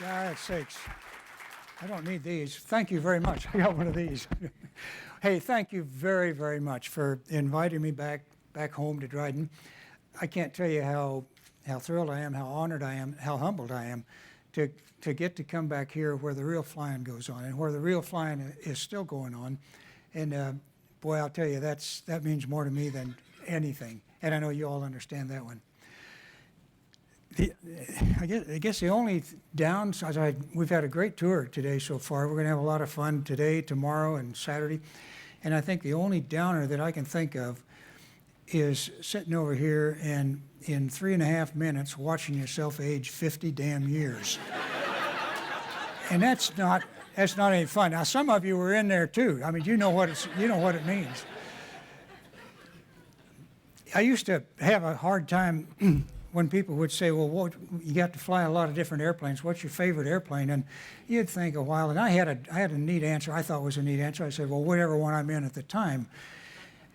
God's sakes. I don't need these. Thank you very much. I got one of these. Hey, thank you very, very much for inviting me back home to Dryden. I can't tell you how thrilled I am, how honored I am, how humbled I am to get to come back here where the real flying goes on and where the real flying is still going on. And boy, I'll tell you, that means more to me than anything. And I know you all understand that one. I guess the only downside, we've had a great tour today so far. We're going to have a lot of fun today, tomorrow, and Saturday. And I think the only downer that I can think of is sitting over here and in 3.5 minutes watching yourself age 50 damn years. And that's not any fun. Now, some of you were in there too. I mean, you know what it means. I used to have a hard time when people would say, well, you got to fly a lot of different airplanes. What's your favorite airplane? And you'd think a while, and I had a neat answer. I thought was a neat answer. I said, well, whatever one I'm in at the time.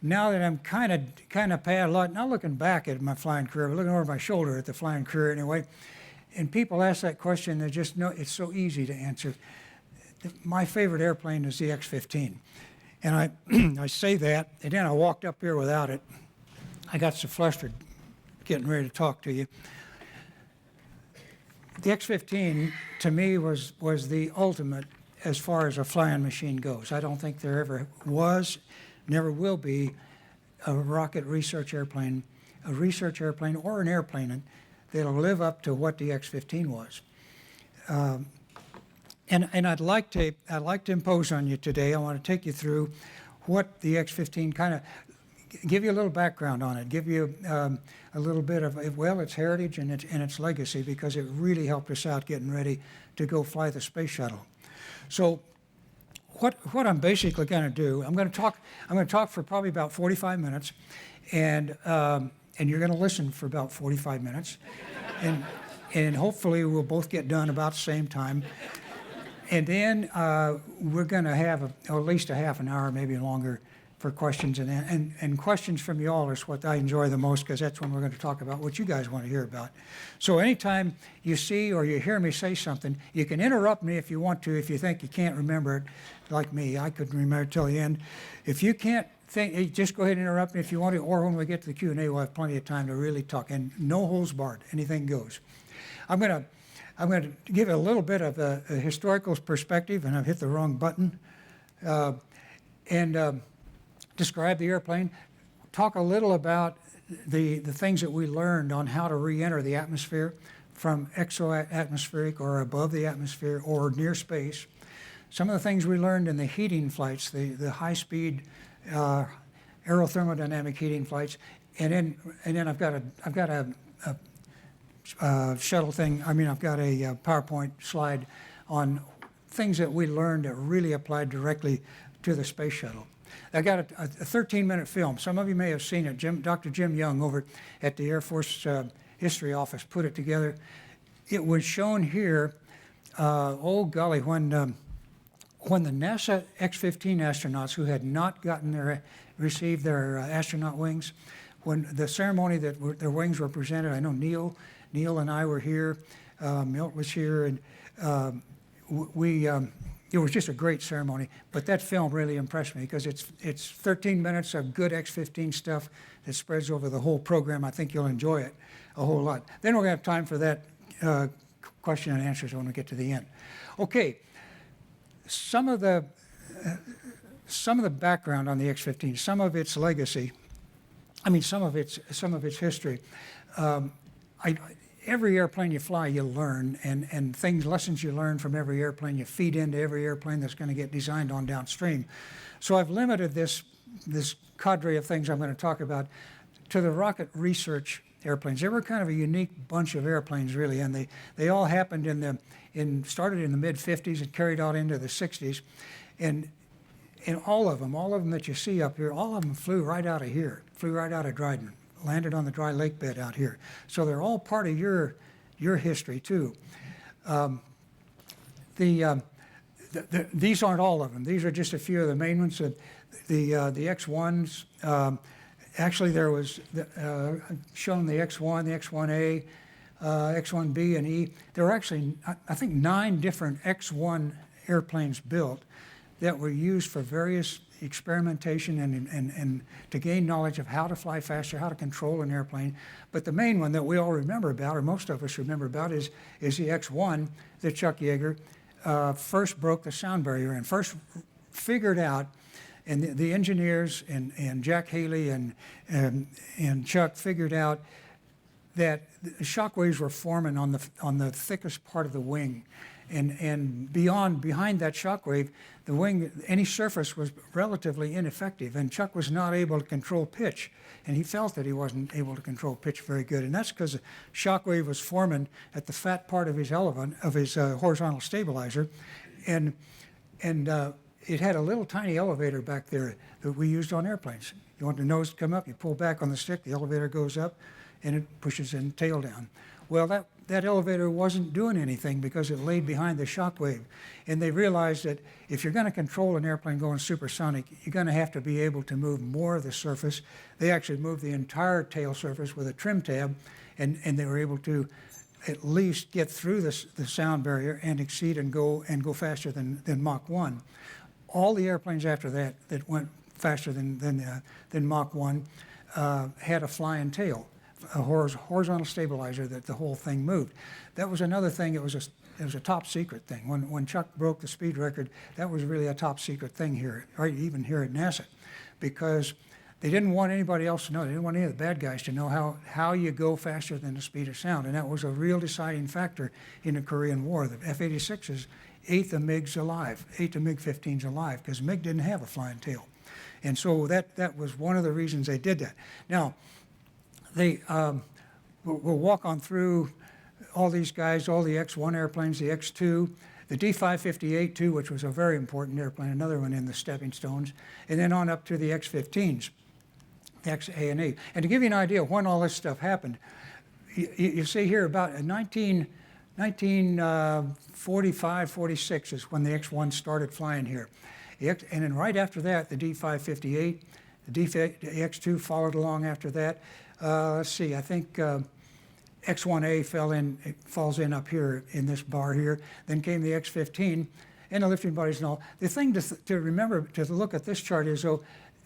Now that I'm kind of past a lot, not looking back at my flying career, but looking over my shoulder at the flying career anyway, and people ask that question, they just know it's so easy to answer. My favorite airplane is the X-15. And I say that, and then I walked up here without it. I got so flustered getting ready to talk to you. The X-15 to me was the ultimate as far as a flying machine goes. I don't think there ever was, never will be a rocket research airplane, or an airplane that'll live up to what the X-15 was. And I'd like to impose on you today. I want to take you through what the X-15 kind of, give you a little background on it, give you a little bit of, well, its heritage and its legacy, because it really helped us out getting ready to go fly the Space Shuttle. So what I'm basically going to do, I'm going to talk for probably about 45 minutes, and you're going to listen for about 45 minutes, and hopefully we'll both get done about the same time. And then we're going to have at least a half an hour, maybe longer, for questions, and questions from you all is what I enjoy the most, because that's when we're going to talk about what you guys want to hear about. So anytime you see or you hear me say something, you can interrupt me if you want to, if you think you can't remember it, like me. I couldn't remember till the end. If you can't think, just go ahead and interrupt me if you want to, or when we get to the Q&A, we'll have plenty of time to really talk, and no holds barred, anything goes. I'm going to give a little bit of a historical perspective, and I've hit the wrong button, describe the airplane, talk a little about the things that we learned on how to re-enter the atmosphere from exo-atmospheric or above the atmosphere or near space. Some of the things we learned in the heating flights, the high-speed aerothermodynamic heating flights, and then I've got a shuttle thing. I mean, I've got a PowerPoint slide on things that we learned that really applied directly to the Space Shuttle. I got a 13-minute film. Some of you may have seen it. Dr. Jim Young over at the Air Force History Office put it together. It was shown here, oh golly, when the NASA X-15 astronauts who had not received their astronaut wings, when the ceremony that their wings were presented, I know Neil and I were here, Milt was here, and it was just a great ceremony, but that film really impressed me because it's 13 minutes of good X-15 stuff that spreads over the whole program. I think you'll enjoy it a whole lot. Then we're going to have time for that question and answers when we get to the end. Okay, some of the background on the X-15, some of its legacy, I mean some of its history. Every airplane you fly, you learn, and lessons you learn from every airplane, you feed into every airplane that's going to get designed on downstream. So I've limited this cadre of things I'm going to talk about to the rocket research airplanes. They were kind of a unique bunch of airplanes, really, and they all happened started in the mid-50s and carried out into the 60s, and all of them that you see up here, all of them flew right out of here, flew right out of Dryden. Landed on the dry lake bed out here. So they're all part of your history too. These aren't all of them. These are just a few of the main ones. The X1s, actually there was shown the X1, the X1A, X-1B and E. There were actually, I think, 9 different X-1 airplanes built that were used for various experimentation and to gain knowledge of how to fly faster, how to control an airplane. But the main one that we all remember about, or most of us remember about, is the X-1 that Chuck Yeager first broke the sound barrier and first figured out, and the engineers and Jack Haley and Chuck figured out that the shock waves were forming on the thickest part of the wing. And behind that shock wave, the wing, any surface was relatively ineffective, and Chuck was not able to control pitch, and he felt that he wasn't able to control pitch very good, and that's because the shock wave was forming at the fat part of his horizontal stabilizer, and it had a little tiny elevator back there that we used on airplanes. You want the nose to come up, you pull back on the stick, the elevator goes up, and it pushes the tail down. Well, that elevator wasn't doing anything because it laid behind the shock wave. And they realized that if you're going to control an airplane going supersonic, you're going to have to be able to move more of the surface. They actually moved the entire tail surface with a trim tab, and they were able to at least get through the sound barrier and exceed and go faster than Mach 1. All the airplanes after that went faster than Mach 1 had a flying tail, a horizontal stabilizer that the whole thing moved. That was another thing. It was a top secret thing. When Chuck broke the speed record, that was really a top secret thing here, or even here at NASA, because they didn't want anybody else to know. They didn't want any of the bad guys to know how you go faster than the speed of sound, and that was a real deciding factor in the Korean War. The F-86s ate the MiGs alive, ate the MiG-15s alive, because MiG didn't have a flying tail, and so that was one of the reasons they did that. Now, we'll walk on through all these guys, all the X-1 airplanes, the X-2, the D-558 too, which was a very important airplane, another one in the stepping stones, and then on up to the X-15s, X-A and E. And to give you an idea of when all this stuff happened, you see here about 1945, 46 is when the X-1 started flying here. And then right after that, the D-558, the X-2 followed along after that. Let's see, I think X-1A falls in up here in this bar here. Then came the X-15 and the lifting bodies and all. The thing to remember, to look at this chart is, though,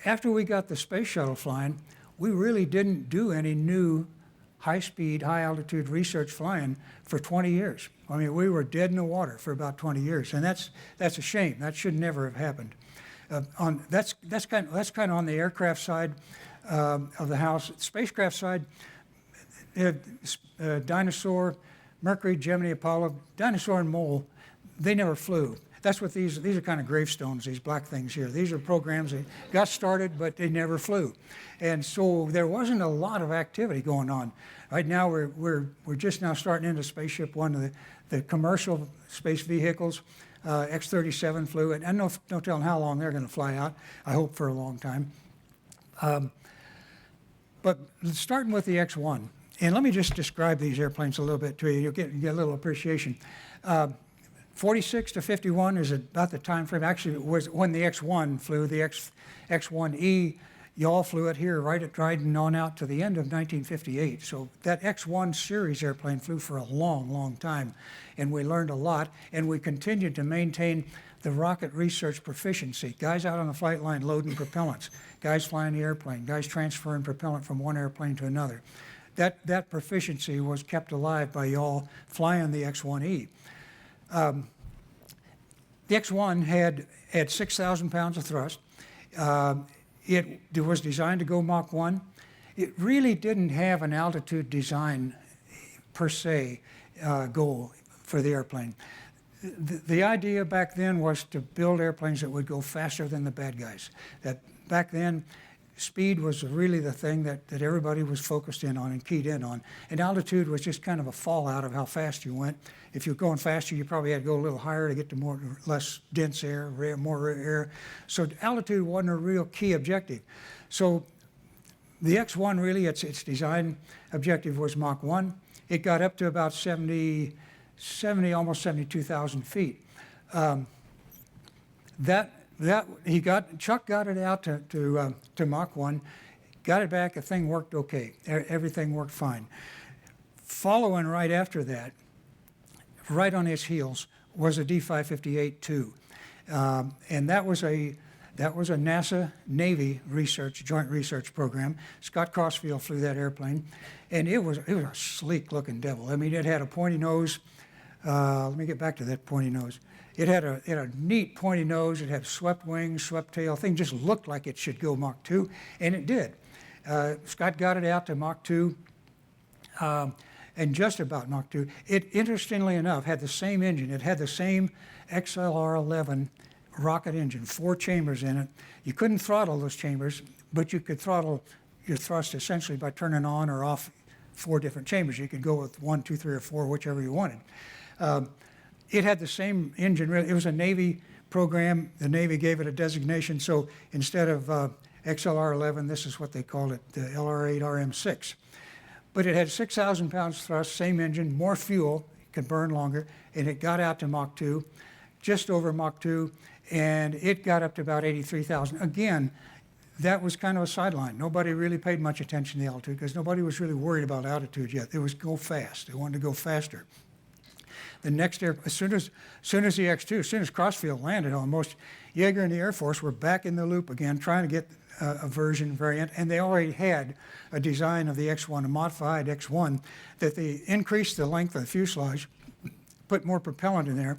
after we got the Space Shuttle flying, we really didn't do any new high-speed, high-altitude research flying for 20 years. I mean, we were dead in the water for about 20 years, and that's a shame. That should never have happened. That's kind of on the aircraft side of the house. Spacecraft side, Dinosaur, Mercury, Gemini, Apollo, Dinosaur and Mole, they never flew. That's what these are kind of gravestones, these black things here. These are programs that got started, but they never flew. And so there wasn't a lot of activity going on. Right now, we're just now starting into Spaceship One, of the commercial space vehicles. X-37 flew, and no telling how long they're going to fly out. I hope for a long time. But starting with the X-1, and let me just describe these airplanes a little bit to you. You'll get a little appreciation. 46 to 51 is about the time frame. Actually, it was when the X-1 flew. The X-1E, y'all flew it here right at Dryden on out to the end of 1958. So that X-1 series airplane flew for a long, long time, and we learned a lot, and we continued to maintain the rocket research proficiency. Guys out on the flight line loading propellants, guys flying the airplane, guys transferring propellant from one airplane to another. That proficiency was kept alive by y'all flying the X-1E. The X-1 had 6,000 pounds of thrust. It was designed to go Mach 1. It really didn't have an altitude design per se goal for the airplane. The idea back then was to build airplanes that would go faster than the bad guys. That back then, speed was really the thing that everybody was focused in on and keyed in on. And altitude was just kind of a fallout of how fast you went. If you're going faster, you probably had to go a little higher to get to less dense air, more rare air. So altitude wasn't a real key objective. So the X-1 really, its design objective was Mach 1. It got up to about 70, almost 72,000 feet. Chuck got it out to Mach 1, got it back, the thing worked okay. Everything worked fine. Following right after that, right on its heels, was a D-558-2. And that was a NASA Navy joint research program. Scott Crossfield flew that airplane, and it was a sleek looking devil. I mean, it had a pointy nose. Let me get back to that pointy nose. It had a neat pointy nose. It had swept wings, swept tail. Thing just looked like it should go Mach 2, and it did. Scott got it out to Mach 2, and just about Mach 2. It, interestingly enough, had the same engine. It had the same XLR-11 rocket engine, 4 chambers in it. You couldn't throttle those chambers, but you could throttle your thrust essentially by turning on or off 4 different chambers. You could go with 1, 2, 3, or 4, whichever you wanted. It had the same engine. It was a Navy program. The Navy gave it a designation, so instead of XLR-11, this is what they called it, the LR-8 RM6. But it had 6,000 pounds thrust, same engine, more fuel, it could burn longer, and it got out to Mach 2, just over Mach 2, and it got up to about 83,000. Again, that was kind of a sideline. Nobody really paid much attention to the altitude because nobody was really worried about altitude yet. It was go fast. They wanted to go faster. The next air, as soon as the X-2, as soon as Crossfield landed almost, Yeager and the Air Force were back in the loop again, trying to get a variant, and they already had a design of the X-1, a modified X-1, that they increased the length of the fuselage, put more propellant in there,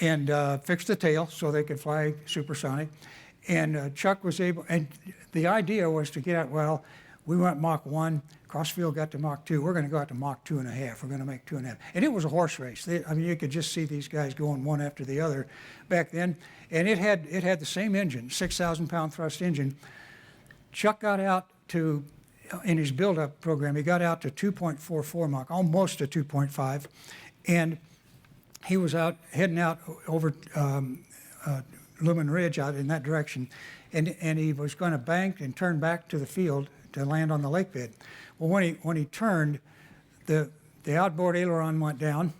and fixed the tail so they could fly supersonic. And Chuck was able, and the idea was to get out, well, we went Mach 1, Crossfield got to Mach 2, we're going to go out to Mach 2.5, we're going to make 2.5. And it was a horse race. I mean, you could just see these guys going one after the other back then. And it had the same engine, 6,000 pound thrust engine. Chuck got out to, in his build-up program, he got out to 2.44 Mach, almost to 2.5. And he was heading out over Lumen Ridge out in that direction. And he was going to bank and turn back to the field to land on the lake bed. Well, when he turned, the outboard aileron went down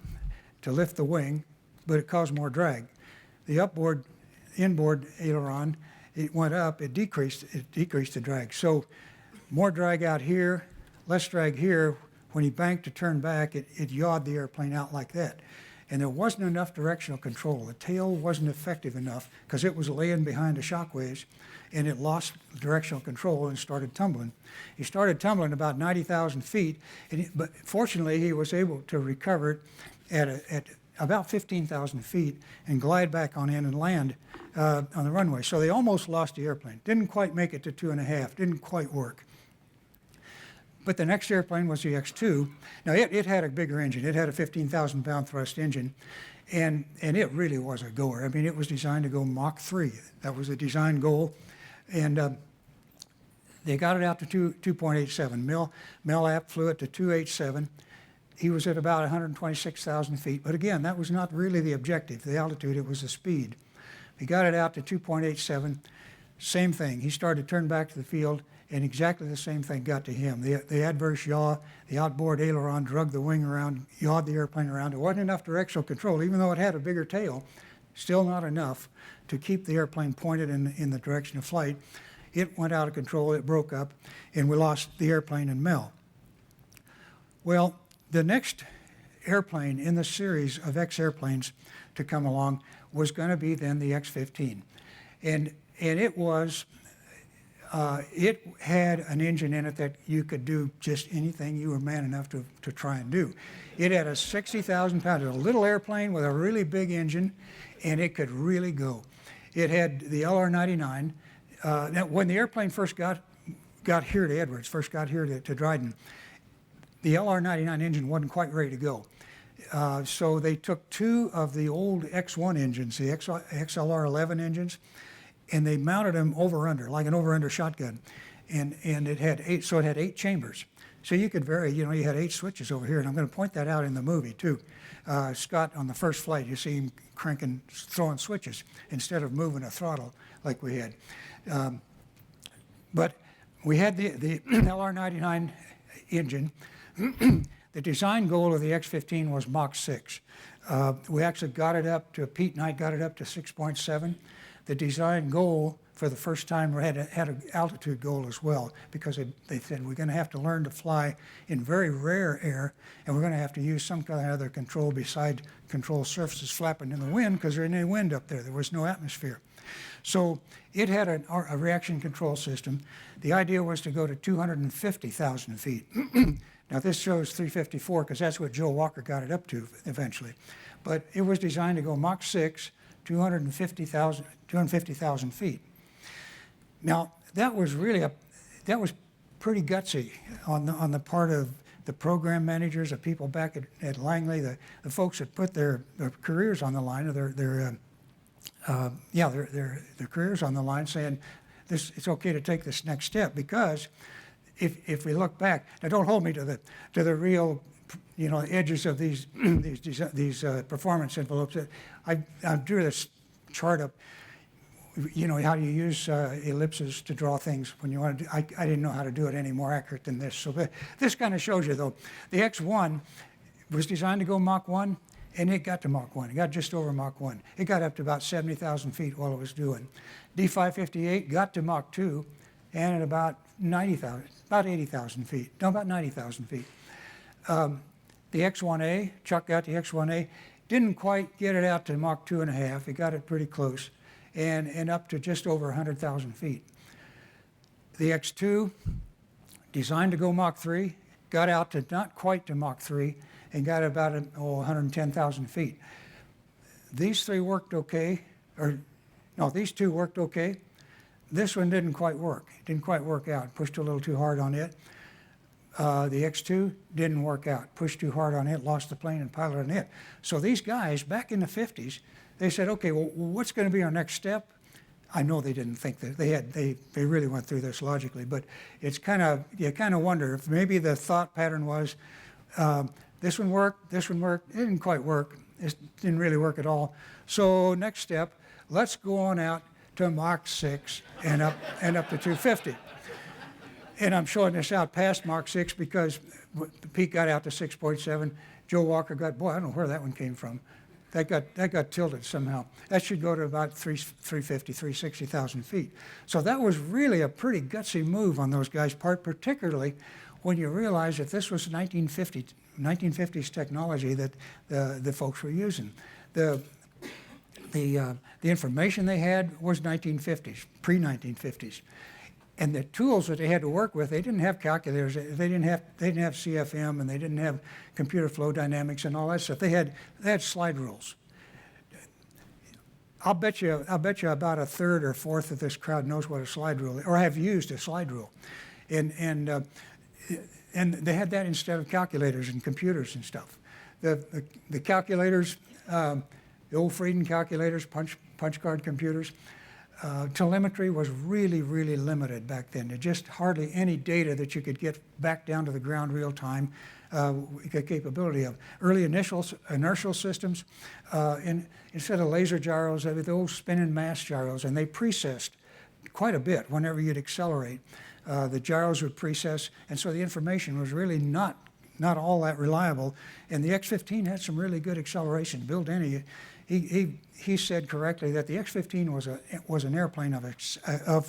to lift the wing, but it caused more drag. The inboard aileron, it went up, it decreased the drag. So more drag out here, less drag here. When he banked to turn back, it yawed the airplane out like that. And there wasn't enough directional control. The tail wasn't effective enough because it was laying behind the shock waves, and it lost directional control and started tumbling. He started tumbling about 90,000 feet, but fortunately he was able to recover it at about 15,000 feet and glide back on in and land on the runway. So they almost lost the airplane. Didn't quite make it to 2.5, didn't quite work. But the next airplane was the X-2. Now it had a bigger engine. It had a 15,000 pound thrust engine, and it really was a goer. I mean, it was designed to go Mach 3. That was the design goal. And they got it out to 2.87. Mel App flew it to 287. He was at about 126,000 feet. But again, that was not really the objective, the altitude, it was the speed. He got it out to 2.87. Same thing. He started to turn back to the field, and exactly the same thing got to him. The adverse yaw, the outboard aileron drug the wing around, yawed the airplane around. There wasn't enough directional control, even though it had a bigger tail, still not enough to keep the airplane pointed in the direction of flight. It went out of control, it broke up, and we lost the airplane and Mel. Well, the next airplane in the series of X airplanes to come along was going to be then the X-15. And it was, it had an engine in it that you could do just anything you were man enough to try and do. It had a 60,000 pound, a little airplane with a really big engine, and it could really go. It had the LR-99. Now, when the airplane first got here to Edwards, first got here to Dryden, the LR-99 engine wasn't quite ready to go. So they took 2 of the old X-1 engines, the XLR-11 engines, and they mounted them over-under, like an over-under shotgun. And it had 8, so it had 8 chambers. So you could vary, you had 8 switches over here, and I'm going to point that out in the movie too. Scott, on the first flight, you see him cranking, throwing switches instead of moving a throttle like we had. But we had the LR-99 engine. The design goal of the X-15 was Mach 6. We actually got it up to, Pete and I got it up to 6.7. the design goal for the first time had an altitude goal as well, because they said we're going to have to learn to fly in very rare air, and we're going to have to use some kind of other control beside control surfaces flapping in the wind, because there ain't any wind up there. There was no atmosphere. So it had a reaction control system. The idea was to go to 250,000 feet. Now this shows 354 because that's what Joe Walker got it up to eventually. But it was designed to go Mach 6, 250,000 feet. Now that was pretty gutsy on the part of the program managers, the people back at Langley, the folks that put their careers on the line, or their careers on the line, saying it's okay to take this next step, because if we look back, now don't hold me to the real, edges of these performance envelopes. I drew this chart up. How do you use ellipses to draw things when you want to do, I didn't know how to do it any more accurate than this. So this kind of shows you, though. The X-1 was designed to go Mach 1, and it got to Mach 1. It got just over Mach 1. It got up to about 70,000 feet while it was doing. D-558 got to Mach 2, and at about 80,000 feet. No, about 90,000 feet. The X-1A, Chuck got the X-1A, didn't quite get it out to Mach 2.5. It got it pretty close, and up to just over 100,000 feet. The X-2, designed to go Mach 3, got out to not quite to Mach 3, and got about 110,000 feet. These three worked okay, these two worked okay. This one didn't quite work. It didn't quite work out. Pushed a little too hard on it. The X-2 didn't work out. Pushed too hard on it, lost the plane and pilot on it. So these guys, back in the 50s, they said, okay, well, what's going to be our next step? I know they didn't think that they really went through this logically, but it's you kind of wonder if maybe the thought pattern was, this one worked, it didn't quite work, it didn't really work at all. So next step, let's go on out to Mach 6 and up to 250. And I'm showing this out past Mach 6 because Pete got out to 6.7. Joe Walker I don't know where that one came from. That got tilted somehow. That should go to about 350, 360,000 feet. So that was really a pretty gutsy move on those guys' part, particularly when you realize that this was 1950s technology that the folks were using. The information they had was 1950s, pre-1950s. And the tools that they had to work with, they didn't have calculators, they didn't have CFM, and they didn't have computer flow dynamics and all that stuff. They had slide rules. I'll bet you about a third or fourth of this crowd knows what a slide rule is, or have used a slide rule. And they had that instead of calculators and computers and stuff. The calculators, the old Frieden calculators, punch card computers, telemetry was really, really limited back then. There just hardly any data that you could get back down to the ground real time, the capability of. Early inertial systems, instead of laser gyros, they were the old spinning mass gyros, and they precessed quite a bit whenever you'd accelerate. The gyros would precess, and so the information was really not all that reliable. And the X-15 had some really good acceleration. Bill Denny, he said correctly that the X-15 was an airplane of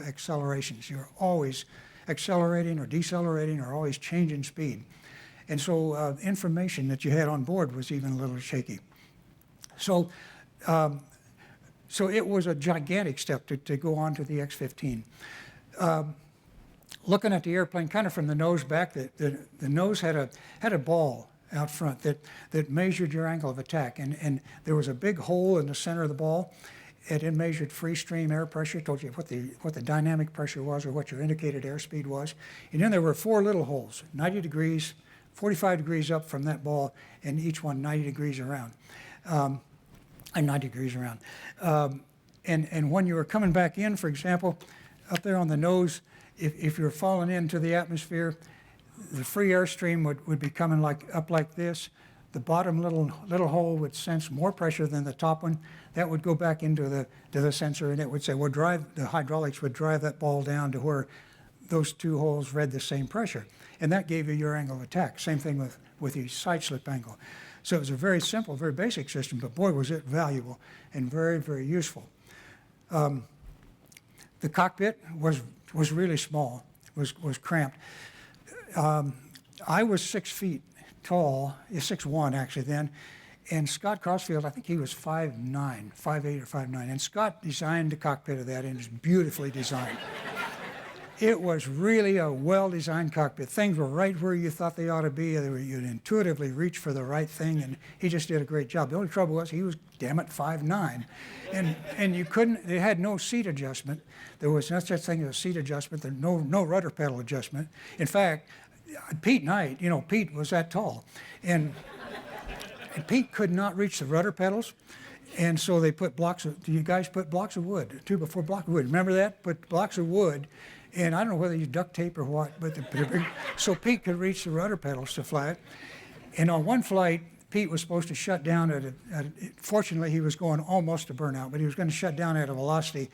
accelerations. You're always accelerating or decelerating or always changing speed. And so information that you had on board was even a little shaky. So it was a gigantic step to go on to the X-15. Looking at the airplane kind of from the nose back, the nose had a ball out front that measured your angle of attack, and there was a big hole in the center of the ball. It measured free stream air pressure, told you what the dynamic pressure was or what your indicated airspeed was. And then there were 4 little holes, 90 degrees, 45 degrees up from that ball, and each one 90 degrees around, and 90 degrees around. And when you were coming back in, for example, up there on the nose, if you're falling into the atmosphere, the free airstream would be coming up like this. The bottom little hole would sense more pressure than the top one. That would go back into the sensor, and it would say, the hydraulics would drive that ball down to where those 2 holes read the same pressure. And that gave you your angle of attack. Same thing with the side slip angle. So it was a very simple, very basic system, but boy, was it valuable and very, very useful. The cockpit was really small, was cramped. I was 6 feet tall, 6'1" actually then, and Scott Crossfield, I think he was 5'9", 5'8" or 5'9", and Scott designed the cockpit of that, and it was beautifully designed. It was really a well-designed cockpit. Things were right where you thought they ought to be. You'd intuitively reach for the right thing, and he just did a great job. The only trouble was he was, damn it, 5'9", and you couldn't. It had no seat adjustment. There was no such thing as a seat adjustment. There no rudder pedal adjustment. In fact, Pete Knight, Pete was that tall, and Pete could not reach the rudder pedals. And so they put you guys put blocks of wood, 2x4 blocks of wood. Remember that? Put blocks of wood, and I don't know whether you duct tape or what, but so Pete could reach the rudder pedals to fly it. And on one flight, Pete was supposed to shut down fortunately he was going almost to burnout, but he was going to shut down at a velocity.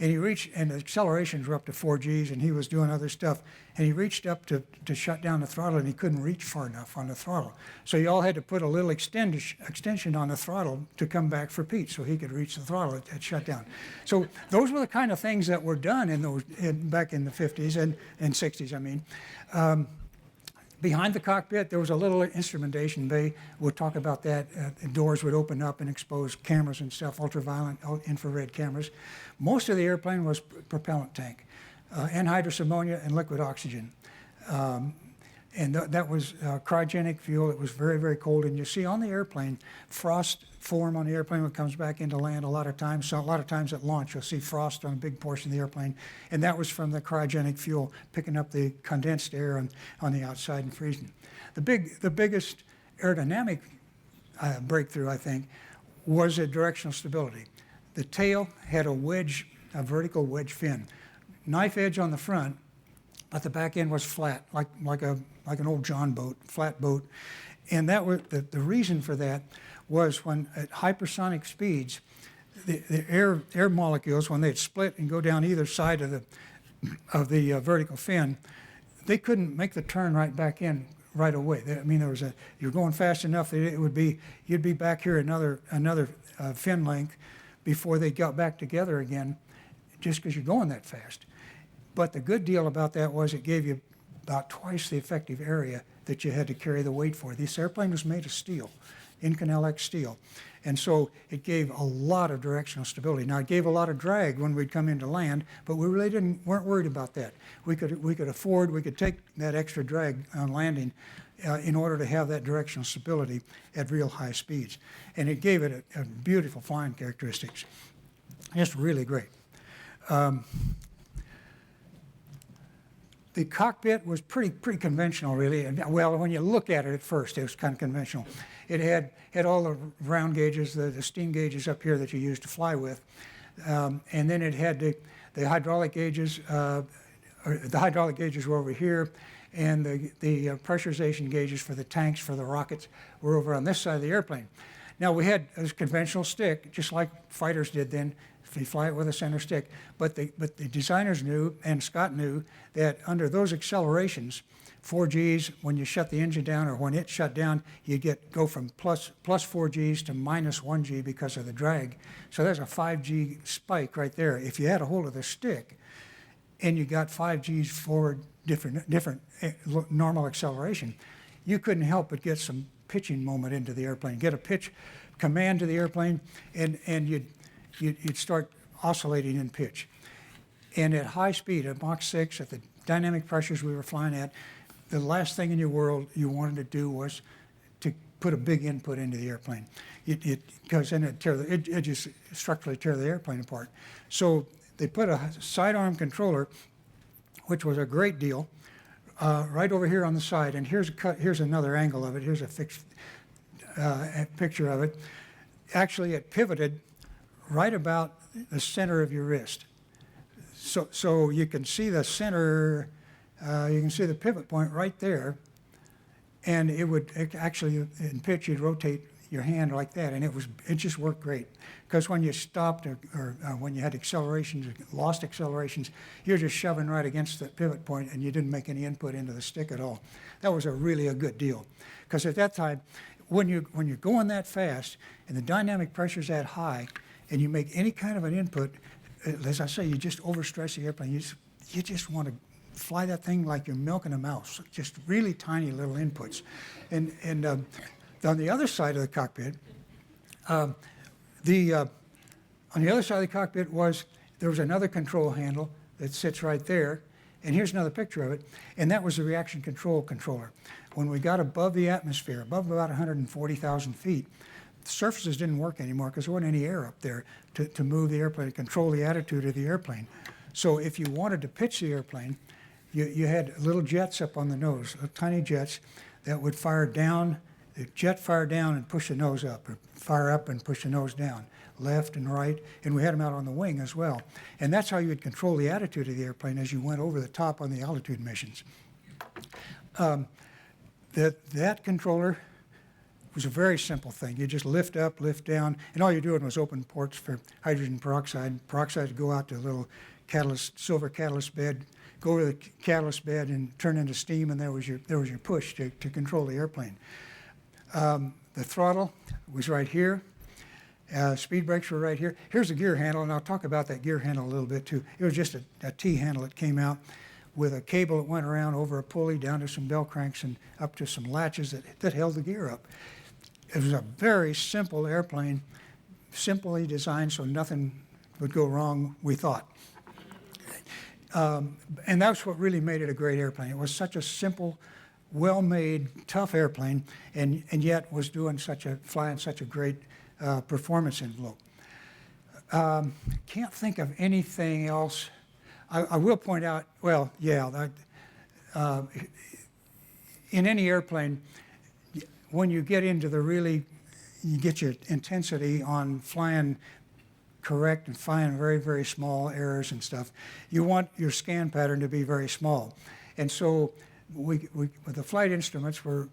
And and the accelerations were up to 4 Gs, and he was doing other stuff. And he reached up to shut down the throttle, and he couldn't reach far enough on the throttle. So you all had to put a little extension on the throttle to come back for Pete, so he could reach the throttle at shutdown. So those were the kind of things that were done back in the 50s and 60s, I mean. Behind the cockpit, there was a little instrumentation bay. We'll talk about that. Doors would open up and expose cameras and stuff, ultraviolet, infrared cameras. Most of the airplane was propellant tank, anhydrous ammonia and liquid oxygen. And that was cryogenic fuel. It was very, very cold. And you see on the airplane, frost form on the airplane when it comes back into land a lot of times. So a lot of times at launch, you'll see frost on a big portion of the airplane. And that was from the cryogenic fuel, picking up the condensed air on the outside and freezing. The biggest aerodynamic breakthrough, I think, was the directional stability. The tail had a vertical wedge fin. Knife edge on the front, but the back end was flat, like an old John boat, flat boat. And that was the reason for that was when at hypersonic speeds, the air molecules, when they'd split and go down either side of the vertical fin, they couldn't make the turn right back in right away. I mean, you're going fast enough that you'd be back here another fin length before they got back together again, just because you're going that fast. But the good deal about that was it gave you about twice the effective area that you had to carry the weight for. This airplane was made of steel, Inconel X steel. And so it gave a lot of directional stability. Now, it gave a lot of drag when we'd come into land, but we really weren't worried about that. We could take that extra drag on landing in order to have that directional stability at real high speeds. And it gave it a beautiful flying characteristics. Just really great. The cockpit was pretty conventional, really. Well, when you look at it at first, it was kind of conventional. It had all the round gauges, the steam gauges up here that you use to fly with, and then it had the hydraulic gauges. The hydraulic gauges were over here, and the pressurization gauges for the tanks for the rockets were over on this side of the airplane. Now we had a conventional stick, just like fighters did then. If you fly it with a center stick, but the designers knew, and Scott knew, that under those accelerations, 4 Gs, when you shut the engine down or when it shut down, you go from plus 4 Gs to minus 1 G because of the drag. So there's a 5 G spike right there. If you had a hold of the stick and you got 5 Gs forward, different normal acceleration, you couldn't help but get some pitching moment into the airplane, get a pitch command to the airplane, and you'd start oscillating in pitch. And at high speed, at Mach 6, at the dynamic pressures we were flying at, the last thing in your world you wanted to do was to put a big input into the airplane. Because then it just structurally tear the airplane apart. So they put a sidearm controller, which was a great deal, right over here on the side. And here's another angle of it. Here's a fixed picture of it. Actually, it pivoted right about the center of your wrist. So you can see the center, you can see the pivot point right there, and actually in pitch you'd rotate your hand like that, and it just worked great. Because when you stopped or when you had accelerations, lost accelerations, you're just shoving right against the pivot point, and you didn't make any input into the stick at all. That was really a good deal. Because at that time, when you're going that fast and the dynamic pressure's that high, and you make any kind of an input, as I say, you just overstress the airplane. You just want to fly that thing like you're milking a mouse, just really tiny little inputs. And on the other side of the cockpit, on the other side of the cockpit there was another control handle that sits right there. And here's another picture of it. And that was the reaction control controller. When we got above the atmosphere, above about 140,000 feet, the surfaces didn't work anymore because there wasn't any air up there to move the airplane, to control the attitude of the airplane. So if you wanted to pitch the airplane, you had little jets up on the nose, little tiny jets that would fire down, the jet fire down and push the nose up, or fire up and push the nose down, left and right, and we had them out on the wing as well. And that's how you would control the attitude of the airplane as you went over the top on the altitude missions. That controller was a very simple thing. You just lift up, lift down, and all you're doing was open ports for hydrogen peroxide. Peroxide would go out to a little silver catalyst bed, go to the catalyst bed and turn into steam, and there was your push to control the airplane. The throttle was right here. Speed brakes were right here. Here's the gear handle, and I'll talk about that gear handle a little bit too. It was just a T handle that came out with a cable that went around over a pulley down to some bell cranks and up to some latches that held the gear up. It was a very simple airplane, simply designed so nothing would go wrong, we thought. And that's what really made it a great airplane. It was such a simple, well-made, tough airplane, and yet was flying such a great performance envelope. Can't think of anything else. I will point out, well, yeah, in any airplane, when you get into you get your intensity on flying correct and flying very, very small errors and stuff, you want your scan pattern to be very small. And so with the flight instruments we're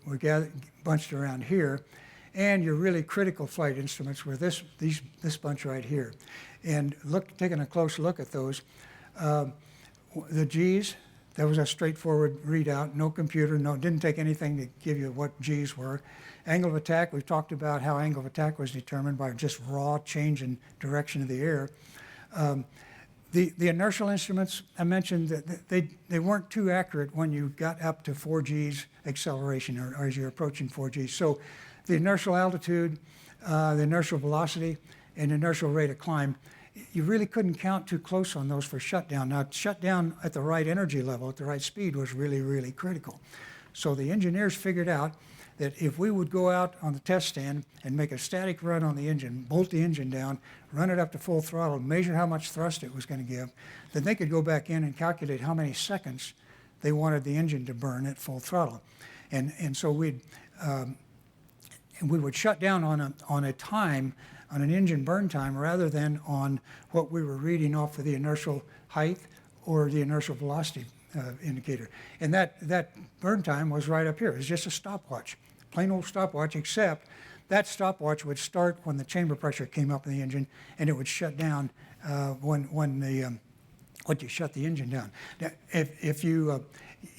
bunched around here, and your really critical flight instruments were this bunch right here. And taking a close look at those, the G's, that was a straightforward readout, no computer, didn't take anything to give you what G's were. Angle of attack, we've talked about how angle of attack was determined by just raw change in direction of the air. The inertial instruments, I mentioned that they weren't too accurate when you got up to 4 G's acceleration or as you're approaching 4 G's. So the inertial altitude, the inertial velocity, and inertial rate of climb, you really couldn't count too close on those for shutdown. Now, shutdown at the right energy level, at the right speed, was really, really critical. So the engineers figured out that if we would go out on the test stand and make a static run on the engine, bolt the engine down, run it up to full throttle, measure how much thrust it was going to give, then they could go back in and calculate how many seconds they wanted the engine to burn at full throttle. And so we would shut down on a time, on an engine burn time, rather than on what we were reading off of the inertial height or the inertial velocity indicator. And that burn time was right up here. It was just a stopwatch, plain old stopwatch, except that stopwatch would start when the chamber pressure came up in the engine, and it would shut down when you shut the engine down. Now, if you'd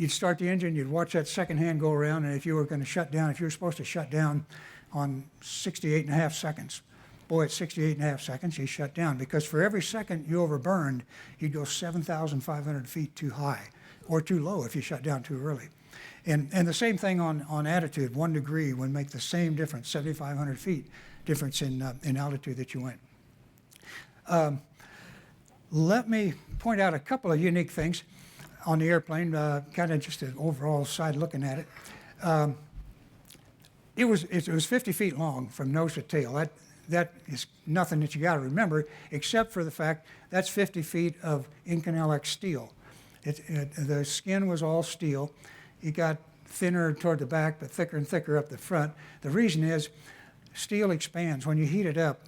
start the engine, you'd watch that second hand go around, and if you were going to shut down, if you were supposed to shut down on 68.5 seconds, boy, at 68.5 seconds, you shut down, because for every second you overburned, you'd go 7,500 feet too high or too low if you shut down too early. And the same thing on attitude. 1 degree would make the same difference, 7,500 feet difference in altitude that you went. Let me point out a couple of unique things on the airplane, kind of just an overall side looking at it. It was 50 feet long from nose to tail. That is nothing that you got to remember, except for the fact that's 50 feet of Inconel X steel. The skin was all steel. It got thinner toward the back, but thicker and thicker up the front. The reason is steel expands. When you heat it up,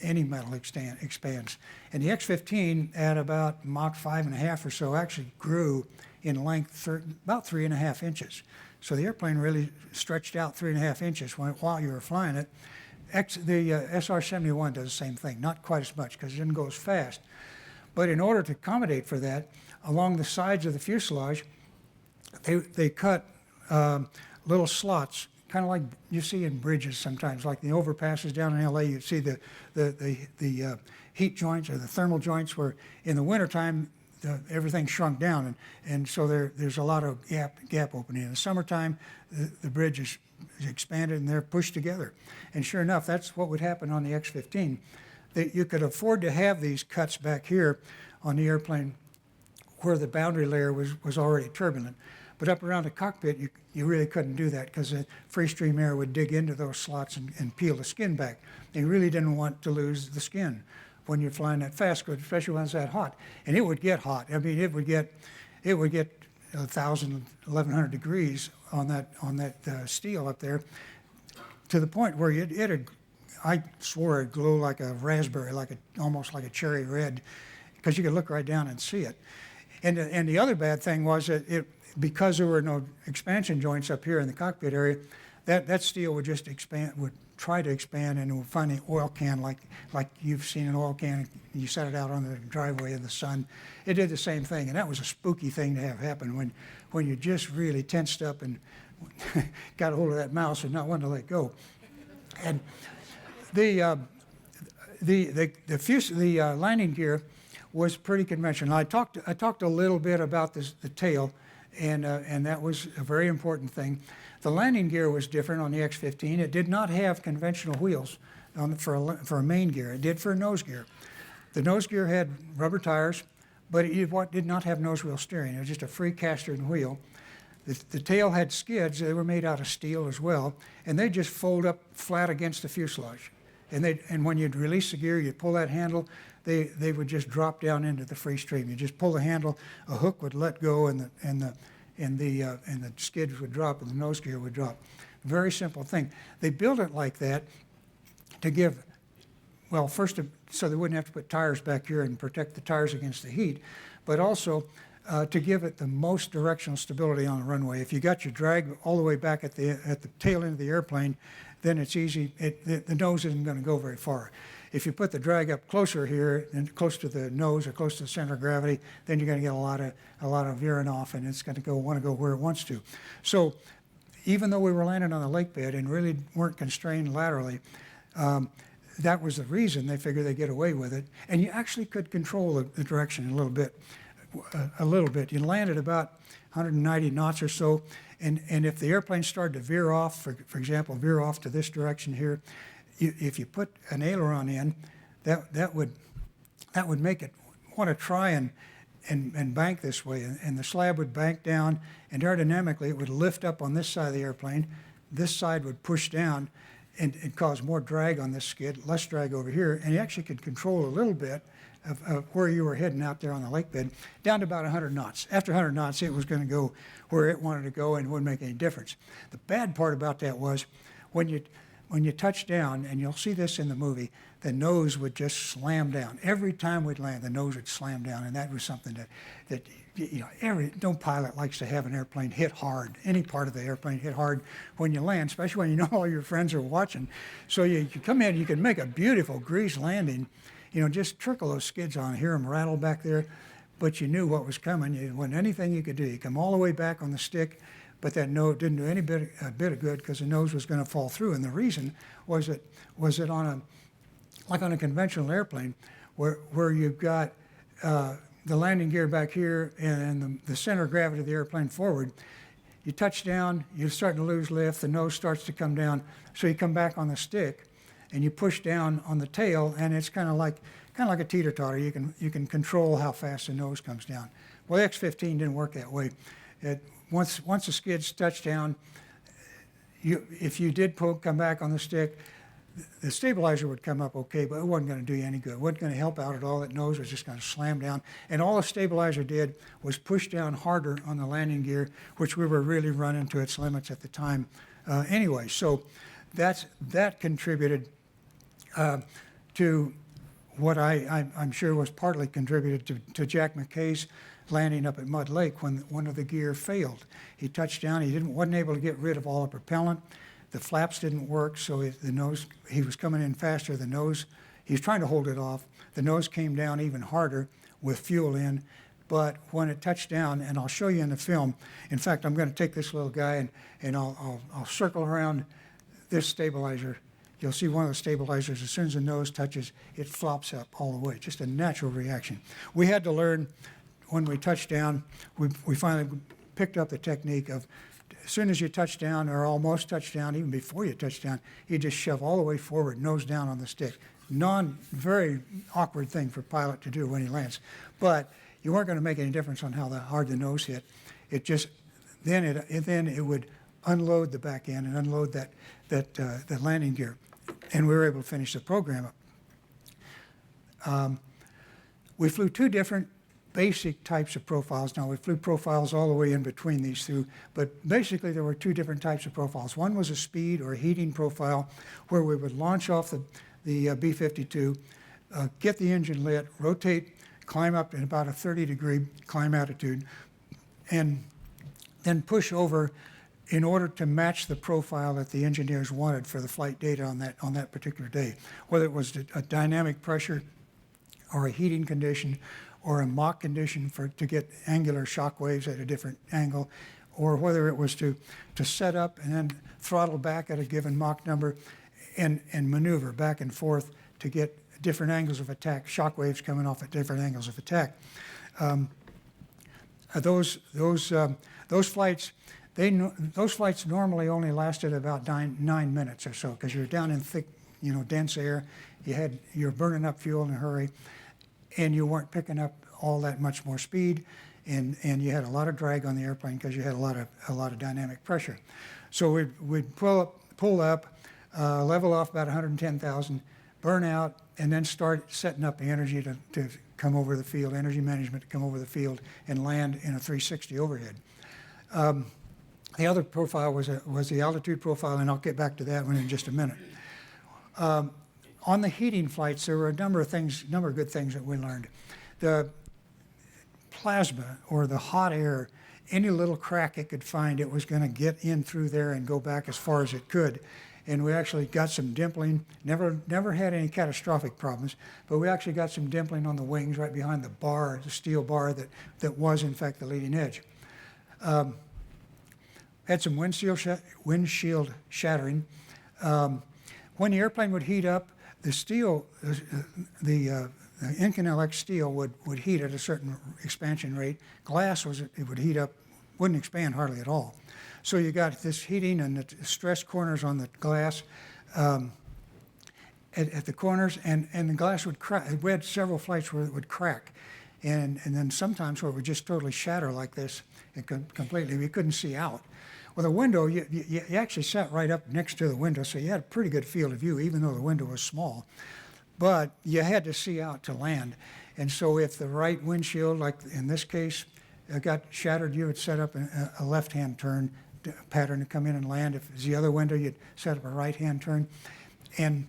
any metal expands. And the X-15 at about Mach 5.5 or so actually grew in length about 3.5 inches. So the airplane really stretched out 3.5 inches while you were flying it. The SR-71 does the same thing, not quite as much because it didn't go as fast. But in order to accommodate for that, along the sides of the fuselage, they cut little slots, kind of like you see in bridges sometimes, like the overpasses down in LA. You see the heat joints or the thermal joints were in the wintertime, everything shrunk down, and so there's a lot of gap opening. In the summertime, the bridge is expanded and they're pushed together. And sure enough, that's what would happen on the X-15. You could afford to have these cuts back here on the airplane where the boundary layer was already turbulent. But up around the cockpit, you really couldn't do that because the free stream air would dig into those slots and peel the skin back. And you really didn't want to lose the skin when you're flying that fast, especially when it's that hot. And it would get hot. I mean, it would get 1,000, 1,100 degrees on that steel up there, to the point where I swore it'd glow like a raspberry, almost like a cherry red, because you could look right down and see it. And the other bad thing was that because there were no expansion joints up here in the cockpit area, that steel would just would try to expand and would find an oil can like you've seen an oil can. You set it out on the driveway in the sun. It did the same thing, and that was a spooky thing to have happen when you just really tensed up and got a hold of that mouse and not wanting to let go. And the landing gear was pretty conventional. I talked a little bit about the tail, and that was a very important thing. The landing gear was different on the X-15. It did not have conventional wheels for a main gear. It did for a nose gear. The nose gear had rubber tires, but it did not have nose wheel steering. It was just a free caster wheel. The tail had skids. They were made out of steel as well, and they just fold up flat against the fuselage. And when you'd release the gear, you'd pull that handle, they would just drop down into the free stream. You just pull the handle, a hook would let go, and the skids would drop, and the nose gear would drop. Very simple thing. They built it like that to give, well, first so they wouldn't have to put tires back here and protect the tires against the heat, but also to give it the most directional stability on the runway. If you got your drag all the way back at the tail end of the airplane, then it's easy. The nose isn't going to go very far. If you put the drag up closer here and close to the nose or close to the center of gravity, then you're going to get a lot of veering off, and it's going to want to go where it wants to. So even though we were landing on the lake bed and really weren't constrained laterally, that was the reason they figured they'd get away with it. And you actually could control the direction a little bit. You land at about 190 knots or so, and if the airplane started to veer off, for example, veer off to this direction here, if you put an aileron in, that would make it want to try and bank this way, and the slab would bank down, and aerodynamically it would lift up on this side of the airplane. This side would push down and cause more drag on this skid, less drag over here, and you actually could control a little bit of where you were heading out there on the lake bed, down to about 100 knots. After 100 knots, it was going to go where it wanted to go and it wouldn't make any difference. The bad part about that was when you touch down, and you'll see this in the movie, the nose would just slam down. Every time we'd land, the nose would slam down, and that was something that no pilot likes to have an airplane hit hard, any part of the airplane hit hard when you land, especially when you know all your friends are watching. So you come in, you can make a beautiful grease landing, just trickle those skids on, hear them rattle back there, but you knew what was coming. There wasn't anything you could do. You come all the way back on the stick, but that nose didn't do a bit of good because the nose was going to fall through. And the reason was it on a conventional airplane where you've got the landing gear back here and the center of gravity of the airplane forward. You touch down, you're starting to lose lift, the nose starts to come down, so you come back on the stick and you push down on the tail, and it's kind of like a teeter-totter. You can control how fast the nose comes down. Well, the X-15 didn't work that way. Once the skids touched down, if you did come back on the stick, the stabilizer would come up okay, but it wasn't going to do you any good. It wasn't going to help out at all. That nose was just going to slam down. And all the stabilizer did was push down harder on the landing gear, which we were really running to its limits at the time anyway. So that contributed to what I'm sure was partly contributed to Jack McKay's landing up at Mud Lake when one of the gear failed. He touched down, wasn't able to get rid of all the propellant. The flaps didn't work, so he was coming in faster. He was trying to hold it off. The nose came down even harder with fuel in, but when it touched down, and I'll show you in the film, in fact, I'm going to take this little guy and I'll circle around this stabilizer you'll see one of the stabilizers, as soon as the nose touches, it flops up all the way. Just a natural reaction. We had to learn when we touched down, we finally picked up the technique of as soon as you touch down or almost touch down, even before you touch down, you just shove all the way forward, nose down on the stick. Very awkward thing for a pilot to do when he lands. But you weren't going to make any difference on how hard the nose hit. It just, then it would unload the back end and unload the landing gear. And we were able to finish the program up. We flew two different basic types of profiles. Now, we flew profiles all the way in between these two, but basically there were two different types of profiles. One was a speed or heating profile where we would launch off the B-52, get the engine lit, rotate, climb up at about a 30-degree climb attitude, and then push over in order to match the profile that the engineers wanted for the flight data on that particular day, whether it was a dynamic pressure or a heating condition or a Mach condition to get angular shock waves at a different angle, or whether it was to set up and then throttle back at a given Mach number and maneuver back and forth to get different angles of attack, shock waves coming off at different angles of attack. Those flights, those flights normally only lasted about nine minutes or so because you're down in thick, dense air. You're burning up fuel in a hurry, and you weren't picking up all that much more speed, and you had a lot of drag on the airplane because you had a lot of dynamic pressure. So we'd pull up, level off about 110,000, burn out, and then start setting up the energy to come over the field, energy management to come over the field and land in a 360 overhead. The other profile was the altitude profile, and I'll get back to that one in just a minute. On the heating flights, there were a number of good things that we learned. The plasma, or the hot air, any little crack it could find, it was going to get in through there and go back as far as it could. And we actually got some dimpling, never had any catastrophic problems, but we actually got some dimpling on the wings right behind the bar, the steel bar that was in fact the leading edge. Had some windshield shattering. When the airplane would heat up, the steel, the Inconel X steel would heat at a certain expansion rate. Glass it would heat up, wouldn't expand hardly at all. So you got this heating and the stress corners on the glass at the corners, and the glass would crack. We had several flights where it would crack, and then sometimes where it would just totally shatter like this, completely. We couldn't see out. Well, the window, you actually sat right up next to the window, so you had a pretty good field of view, even though the window was small. But you had to see out to land. And so if the right windshield, like in this case, got shattered, you would set up a left-hand turn pattern to come in and land. If it was the other window, you'd set up a right-hand turn. And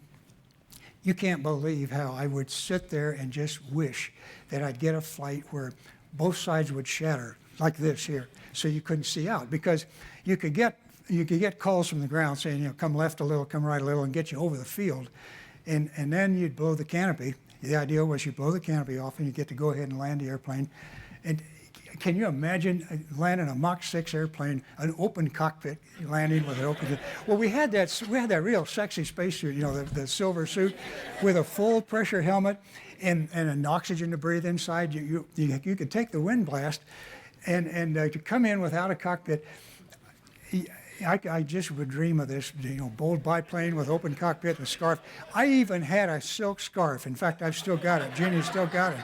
you can't believe how I would sit there and just wish that I'd get a flight where both sides would shatter, like this here, so you couldn't see out. Because you could get calls from the ground saying, come left a little, come right a little, and get you over the field. And then you'd blow the canopy. The idea was you blow the canopy off and you get to go ahead and land the airplane. And can you imagine landing a Mach 6 airplane, an open cockpit, landing with an open? Well, we had that real sexy spacesuit, the silver suit, with a full pressure helmet and an oxygen to breathe inside. You could take the wind blast, and to come in without a cockpit. I just would dream of this, bold biplane with open cockpit and a scarf. I even had a silk scarf. In fact, I've still got it. Jenny's still got it.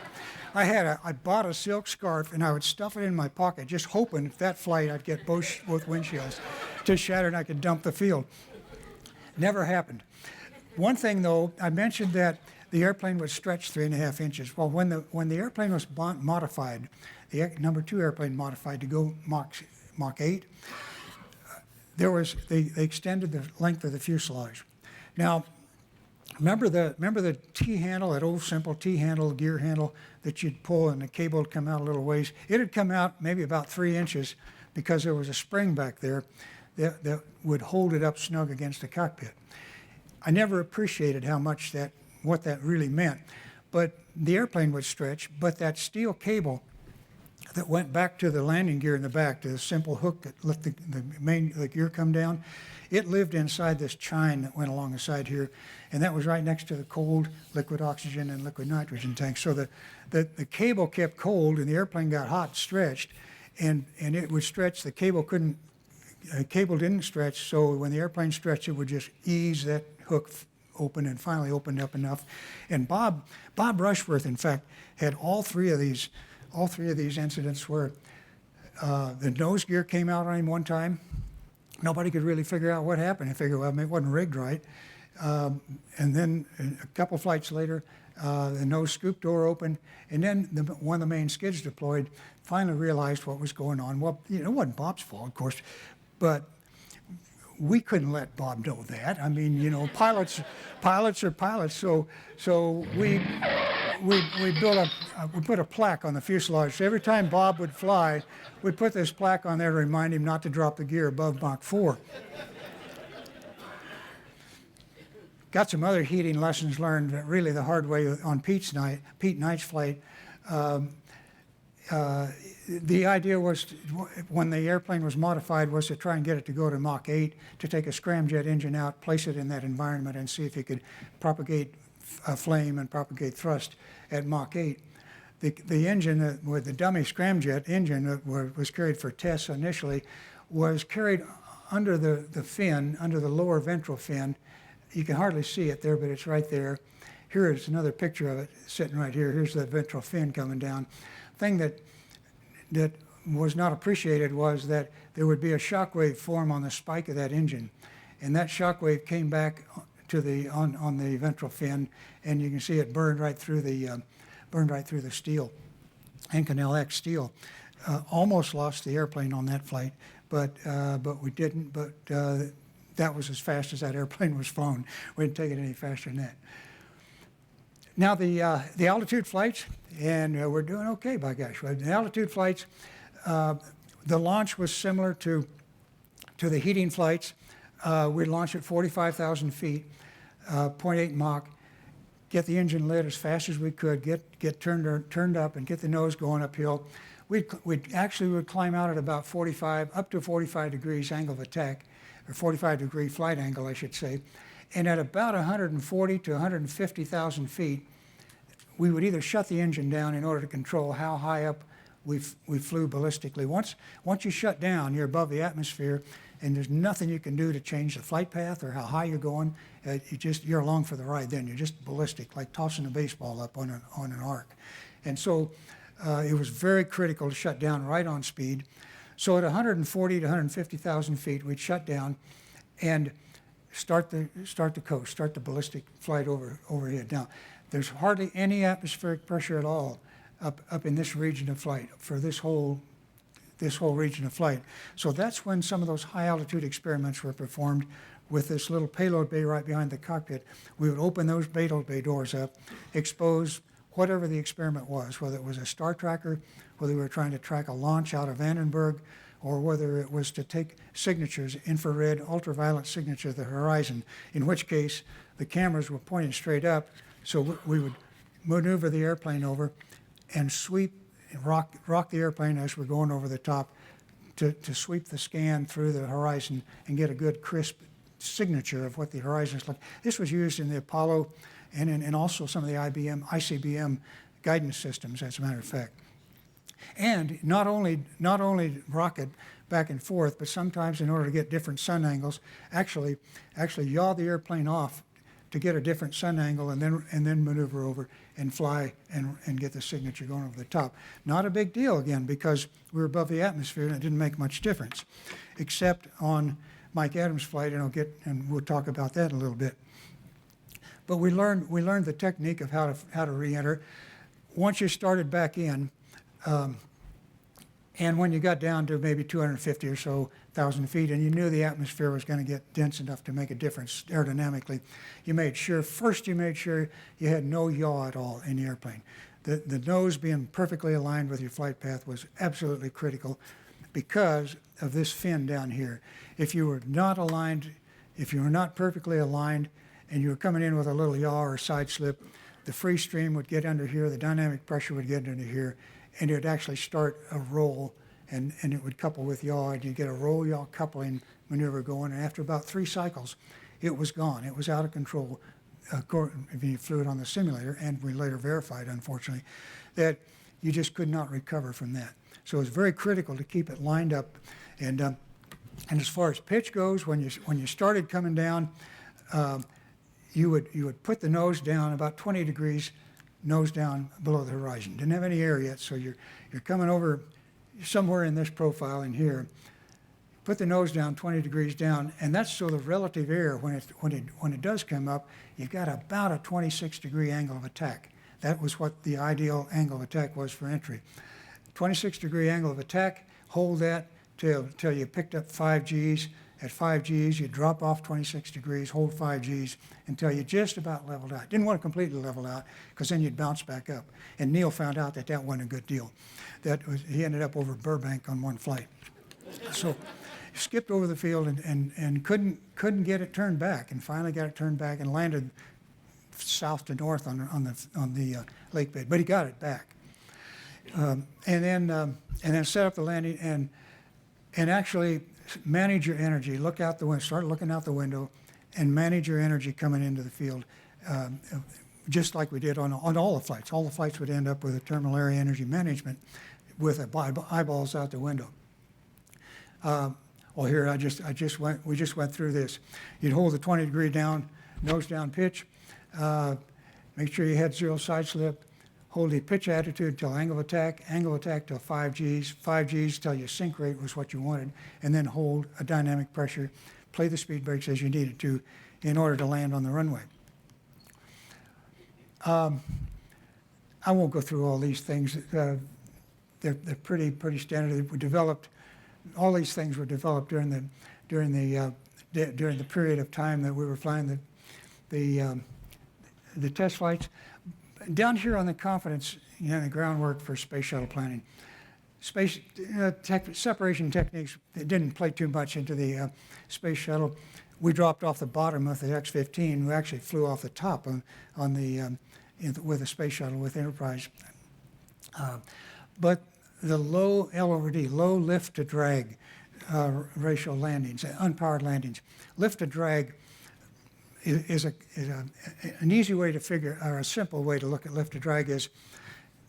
I bought a silk scarf, and I would stuff it in my pocket, just hoping if that flight I'd get both windshields to shatter and I could dump the field. Never happened. One thing, though, I mentioned that the airplane would stretch 3.5 inches. Well, when the airplane was modified, the number 2 airplane modified to go Mach 8, they extended the length of the fuselage. Now, remember the T-handle, that old simple T-handle, gear handle that you'd pull and the cable would come out a little ways? It would come out maybe about 3 inches because there was a spring back there that would hold it up snug against the cockpit. I never appreciated what that really meant. But the airplane would stretch, but that steel cable that went back to the landing gear in the back, to the simple hook that let the gear come down, It lived inside this chine that went along the side here, and that was right next to the cold liquid oxygen and liquid nitrogen tank. So the cable kept cold, and the airplane got hot, stretched, and it would stretch. The cable didn't stretch, so when the airplane stretched, it would just ease that hook open, and finally opened up enough. And Bob Rushworth, in fact, had all three of these incidents where the nose gear came out on him one time. Nobody could really figure out what happened. They figured, well, it wasn't rigged right. And then a couple flights later, the nose scoop door opened, and then one of the main skids deployed finally realized what was going on. Well, it wasn't Bob's fault, of course, but we couldn't let Bob know that. I mean, pilots are pilots. So we put a plaque on the fuselage. So every time Bob would fly, we'd put this plaque on there to remind him not to drop the gear above Mach 4. Got some other heating lessons learned really the hard way on Pete Knight's flight. The idea was, when the airplane was modified, was to try and get it to go to Mach 8, to take a scramjet engine out, place it in that environment, and see if it could propagate flame and propagate thrust at Mach 8. The engine with the dummy scramjet engine that was carried for tests initially was carried under the fin, under the lower ventral fin. You can hardly see it there, but it's right there. Here is another picture of it sitting right here. Here's the ventral fin coming down. Thing that was not appreciated was that there would be a shock wave form on the spike of that engine, and that shock wave came back to on the ventral fin, and you can see it burned right through the steel, Inconel X steel. Almost lost the airplane on that flight, but we didn't. But that was as fast as that airplane was flown. We didn't take it any faster than that. Now the altitude flights, and we're doing okay, by gosh. The altitude flights, the launch was similar to the heating flights. We'd launch at 45,000 feet, 0.8 Mach, get the engine lit as fast as we could, get turned up, and get the nose going uphill. We would climb out at about 45, up to 45 degrees angle of attack, or 45 degree flight angle, I should say. And at about 140 to 150,000 feet, we would either shut the engine down in order to control how high up we flew ballistically. Once you shut down, you're above the atmosphere, and there's nothing you can do to change the flight path or how high you're going. You're along for the ride then. You're just ballistic, like tossing a baseball up on an arc. And so it was very critical to shut down right on speed. So at 140 to 150,000 feet, we'd shut down and start the coast, start the ballistic flight overhead. Now, there's hardly any atmospheric pressure at all up in this region of flight for this whole region of flight. So that's when some of those high altitude experiments were performed with this little payload bay right behind the cockpit. We would open those payload bay doors up, expose whatever the experiment was, whether it was a star tracker, whether we were trying to track a launch out of Vandenberg, or whether it was to take signatures, infrared, ultraviolet signature of the horizon, in which case the cameras were pointing straight up, so we would maneuver the airplane over and sweep, rock the airplane as we're going over the top to sweep the scan through the horizon and get a good crisp signature of what the horizon is like. This was used in the Apollo and also some of the ICBM guidance systems, as a matter of fact. And not only rocket back and forth, but sometimes in order to get different sun angles, actually yaw the airplane off to get a different sun angle, and then maneuver over and fly and get the signature going over the top. Not a big deal, again, because we were above the atmosphere and it didn't make much difference, except on Mike Adams' flight, and we'll talk about that in a little bit. But we learned the technique of how to re-enter. Once you started back in, and when you got down to maybe 250 or so thousand feet, and you knew the atmosphere was going to get dense enough to make a difference aerodynamically, you made sure you had no yaw at all in the airplane. The nose being perfectly aligned with your flight path was absolutely critical because of this fin down here. If you were not aligned, if you were not perfectly aligned, and you were coming in with a little yaw or side slip, the free stream would get under here, the dynamic pressure would get under here, and it would actually start a roll, and it would couple with yaw, and you get a roll-yaw coupling maneuver going, and after about 3 cycles, it was gone. It was out of control. If you flew it on the simulator, and we later verified, unfortunately, that you just could not recover from that. So it's very critical to keep it lined up. And as far as pitch goes, when you started coming down, you would put the nose down about 20 degrees, nose down below the horizon. Didn't have any air yet, so you're coming over somewhere in this profile in here. Put the nose down 20 degrees down, and that's so the relative air, when it does come up, you've got about a 26-degree angle of attack. That was what the ideal angle of attack was for entry. 26-degree angle of attack, hold that till you picked up 5 Gs. At 5 Gs, you drop off 26 degrees, hold 5 Gs until you just about leveled out. Didn't want to completely level out, because then you'd bounce back up. And Neil found out that wasn't a good deal. He ended up over Burbank on one flight. So skipped over the field and couldn't get it turned back, and finally got it turned back and landed south to north on the lake bed. But he got it back, and then set up the landing and actually manage your energy. Look out the window. Start looking out the window, and manage your energy coming into the field, just like we did on all the flights. All the flights would end up with a terminal area energy management with eyeballs out the window. Well, here we just went through this. You'd hold the 20-degree down, nose down pitch. Make sure you had 0 side slip. Hold the pitch attitude till angle of attack till 5 Gs. 5 Gs till your sink rate was what you wanted, and then hold a dynamic pressure. Play the speed brakes as you needed to in order to land on the runway. I won't go through all these things. They're pretty standard. We developed. All these things were developed during the period of time that we were flying the test flights. Down here on the confidence, the groundwork for space shuttle planning. Separation techniques didn't play too much into the space shuttle. We dropped off the bottom of the X-15. We actually flew off the top with the space shuttle with Enterprise. But the low L over D, low lift to drag ratio landings, unpowered landings. Lift to drag is an easy way to figure, or a simple way to look at lift to drag is,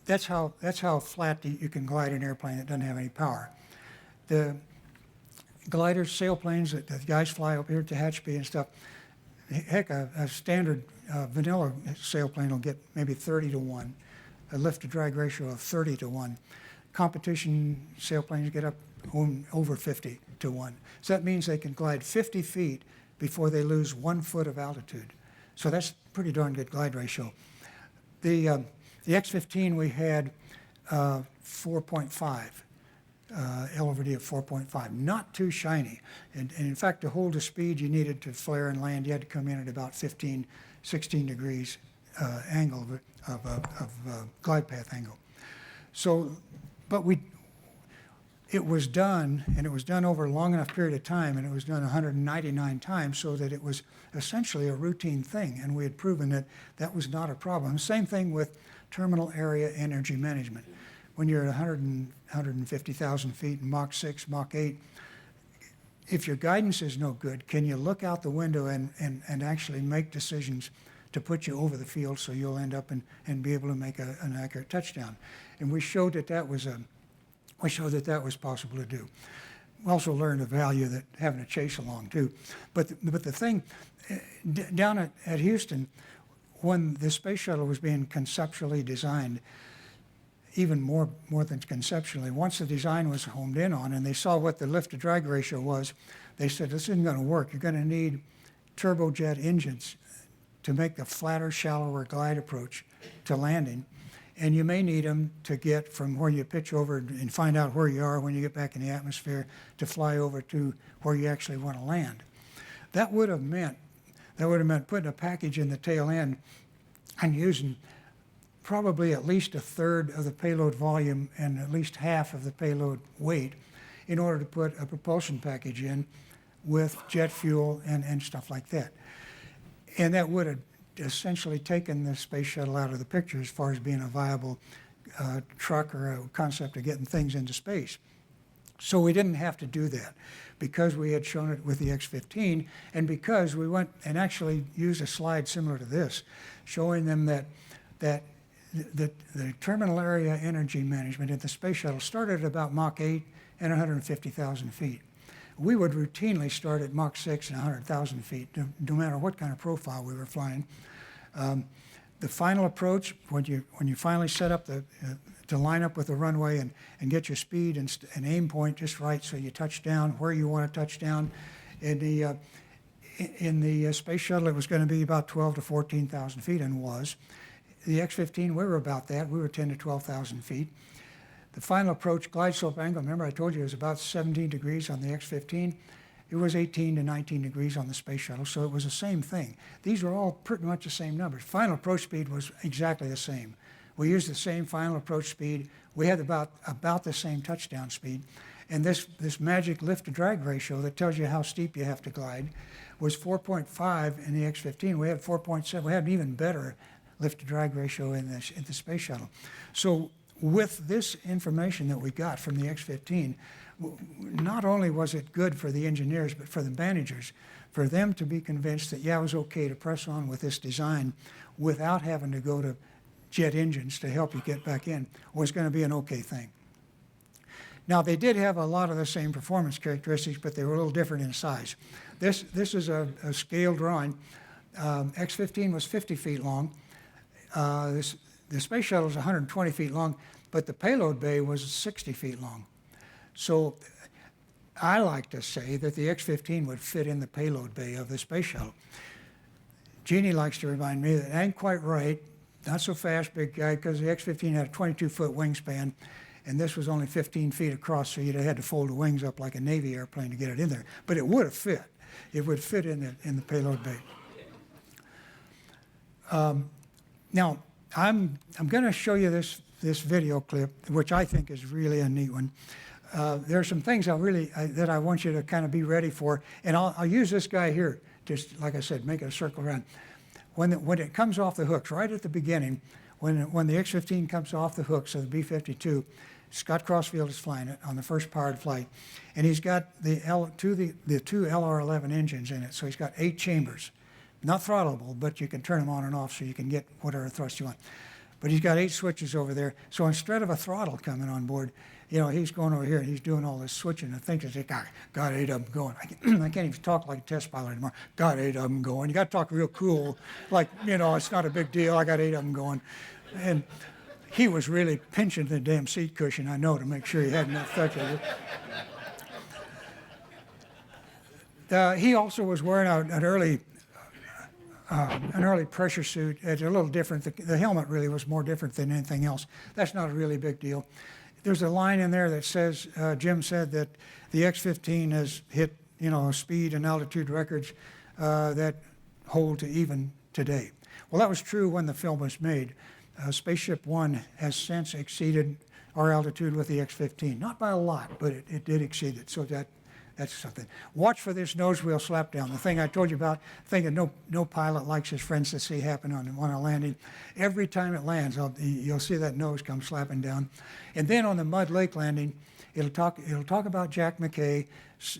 that's how flat you can glide an airplane that doesn't have any power. The gliders, sailplanes that the guys fly up here at Tehachapi and stuff, heck, a standard vanilla sailplane will get maybe 30 to 1, a lift to drag ratio of 30 to 1. Competition sailplanes get up over 50 to 1. So that means they can glide 50 feet before they lose 1 foot of altitude. So that's pretty darn good glide ratio. The X-15, we had 4.5, L over D of 4.5, not too shiny. And in fact, to hold the speed you needed to flare and land, you had to come in at about 15, 16 degrees angle of glide path angle. So, but it was done, and it was done over a long enough period of time, and it was done 199 times, so that it was essentially a routine thing, and we had proven that that was not a problem. Same thing with terminal area energy management. When you're at 150,000 feet in Mach 6, Mach 8, if your guidance is no good, can you look out the window and actually make decisions to put you over the field so you'll end up and be able to make an accurate touchdown? And we showed that that was possible to do. We also learned the value that having a chase along too. But the thing, down at Houston, when the space shuttle was being conceptually designed, even more than conceptually, once the design was homed in on and they saw what the lift to drag ratio was, they said, this isn't going to work. You're going to need turbojet engines to make the flatter, shallower glide approach to landing. And you may need them to get from where you pitch over and find out where you are when you get back in the atmosphere to fly over to where you actually want to land. That would have meant putting a package in the tail end and using probably at least a third of the payload volume and at least half of the payload weight in order to put a propulsion package in with jet fuel and stuff like that. And that would have essentially taken the space shuttle out of the picture as far as being a viable truck or a concept of getting things into space. So we didn't have to do that because we had shown it with the X-15, and because we went and actually used a slide similar to this, showing them that the terminal area energy management at the Space Shuttle started at about Mach 8 and 150,000 feet. We would routinely start at Mach 6 and 100,000 feet, no matter what kind of profile we were flying. The final approach, when you finally set up to line up with the runway and get your speed and aim point just right so you touch down where you want to touch down. In the Space Shuttle, it was going to be about 12 to 14,000 feet, and was. The X-15, we were about that. We were 10 to 12,000 feet. The final approach glide slope angle, remember I told you it was about 17 degrees on the X-15. It was 18 to 19 degrees on the Space Shuttle, so it was the same thing. These were all pretty much the same numbers. Final approach speed was exactly the same. We used the same final approach speed. We had about the same touchdown speed. And this magic lift-to-drag ratio that tells you how steep you have to glide was 4.5 in the X-15. We had 4.7. We had an even better lift-to-drag ratio in the Space Shuttle. So with this information that we got from the X-15, not only was it good for the engineers, but for the managers, for them to be convinced that, yeah, it was okay to press on with this design without having to go to jet engines to help you get back in, was going to be an okay thing. Now, they did have a lot of the same performance characteristics, but they were a little different in size. This is a scale drawing. X-15 was 50 feet long. The Space Shuttle was 120 feet long, but the payload bay was 60 feet long. So I like to say that the X-15 would fit in the payload bay of the Space Shuttle. Jeannie likes to remind me that ain't quite right, not so fast, big guy, because the X-15 had a 22-foot wingspan, and this was only 15 feet across, so you'd have had to fold the wings up like a Navy airplane to get it in there. But it would have fit. It would fit in the payload bay. Now, I'm going to show you this video clip, which I think is really a neat one. There are some things that I want you to kind of be ready for, and I'll use this guy here, just like I said, make a circle around. When it comes off the hooks, right at the beginning, when the X-15 comes off the hooks of the B-52, Scott Crossfield is flying it on the first powered flight, and he's got the two LR-11 engines in it, so he's got 8 chambers. Not throttleable, but you can turn them on and off so you can get whatever thrust you want. But he's got 8 switches over there, so instead of a throttle coming on board, you know, he's going over here and he's doing all this switching and thinks, got 8 of them going. I can't even talk like a test pilot anymore. Got 8 of them going. You got to talk real cool, like, you know, it's not a big deal. I got 8 of them going. And he was really pinching the damn seat cushion, I know, to make sure he had enough touch of it. He also was wearing an early pressure suit. It's a little different. The helmet really was more different than anything else. That's not a really big deal. There's a line in there that says, Jim said that the X-15 has hit, you know, speed and altitude records that hold to even today. Well, that was true when the film was made. Spaceship One has since exceeded our altitude with the X-15. Not by a lot, but it did exceed it. So that's something. Watch for this nose wheel slap down. The thing I told you about, thinking no pilot likes his friends to see happen on a landing. Every time it lands, you'll see that nose come slapping down. And then on the Mud Lake landing, it'll talk about Jack McKay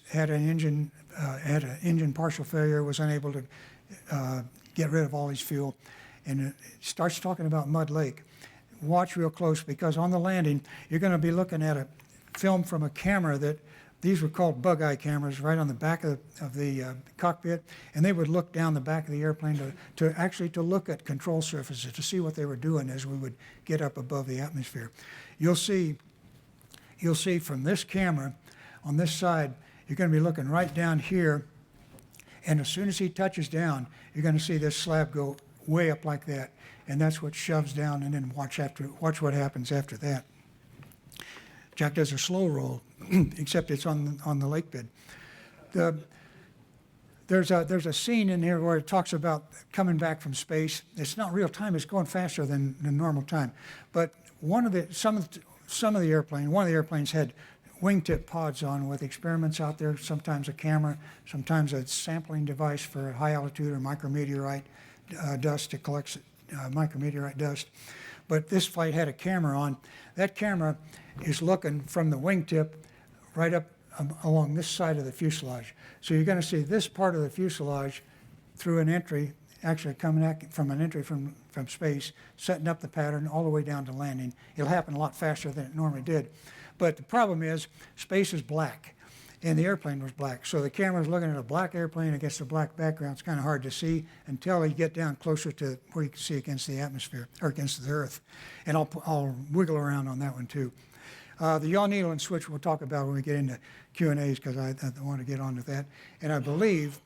had an engine partial failure, was unable to get rid of all his fuel, and it starts talking about Mud Lake. Watch real close, because on the landing, you're going to be looking at a film from a camera that these were called bug-eye cameras, right on the back of the cockpit, and they would look down the back of the airplane to look at control surfaces, to see what they were doing as we would get up above the atmosphere. You'll see from this camera on this side, you're going to be looking right down here, and as soon as he touches down, you're going to see this slab go way up like that, and that's what shoves down, and then watch what happens after that. Jack does a slow roll, except it's on the lake bed. There's a scene in here where it talks about coming back from space. It's not real time; it's going faster than normal time. But one of the airplanes had wingtip pods on with experiments out there. Sometimes a camera, sometimes a sampling device for high altitude or micrometeorite dust to collect micrometeorite dust. But this flight had a camera on. That camera is looking from the wingtip right up along this side of the fuselage. So you're going to see this part of the fuselage through an entry, actually coming out from an entry from space, setting up the pattern all the way down to landing. It'll happen a lot faster than it normally did. But the problem is space is black, and the airplane was black. So the camera's looking at a black airplane against a black background. It's kind of hard to see until you get down closer to where you can see against the atmosphere, or against the Earth. And I'll wiggle around on that one too. The yaw, needle, and switch we'll talk about when we get into Q&As, because I want to get on to that. And I believe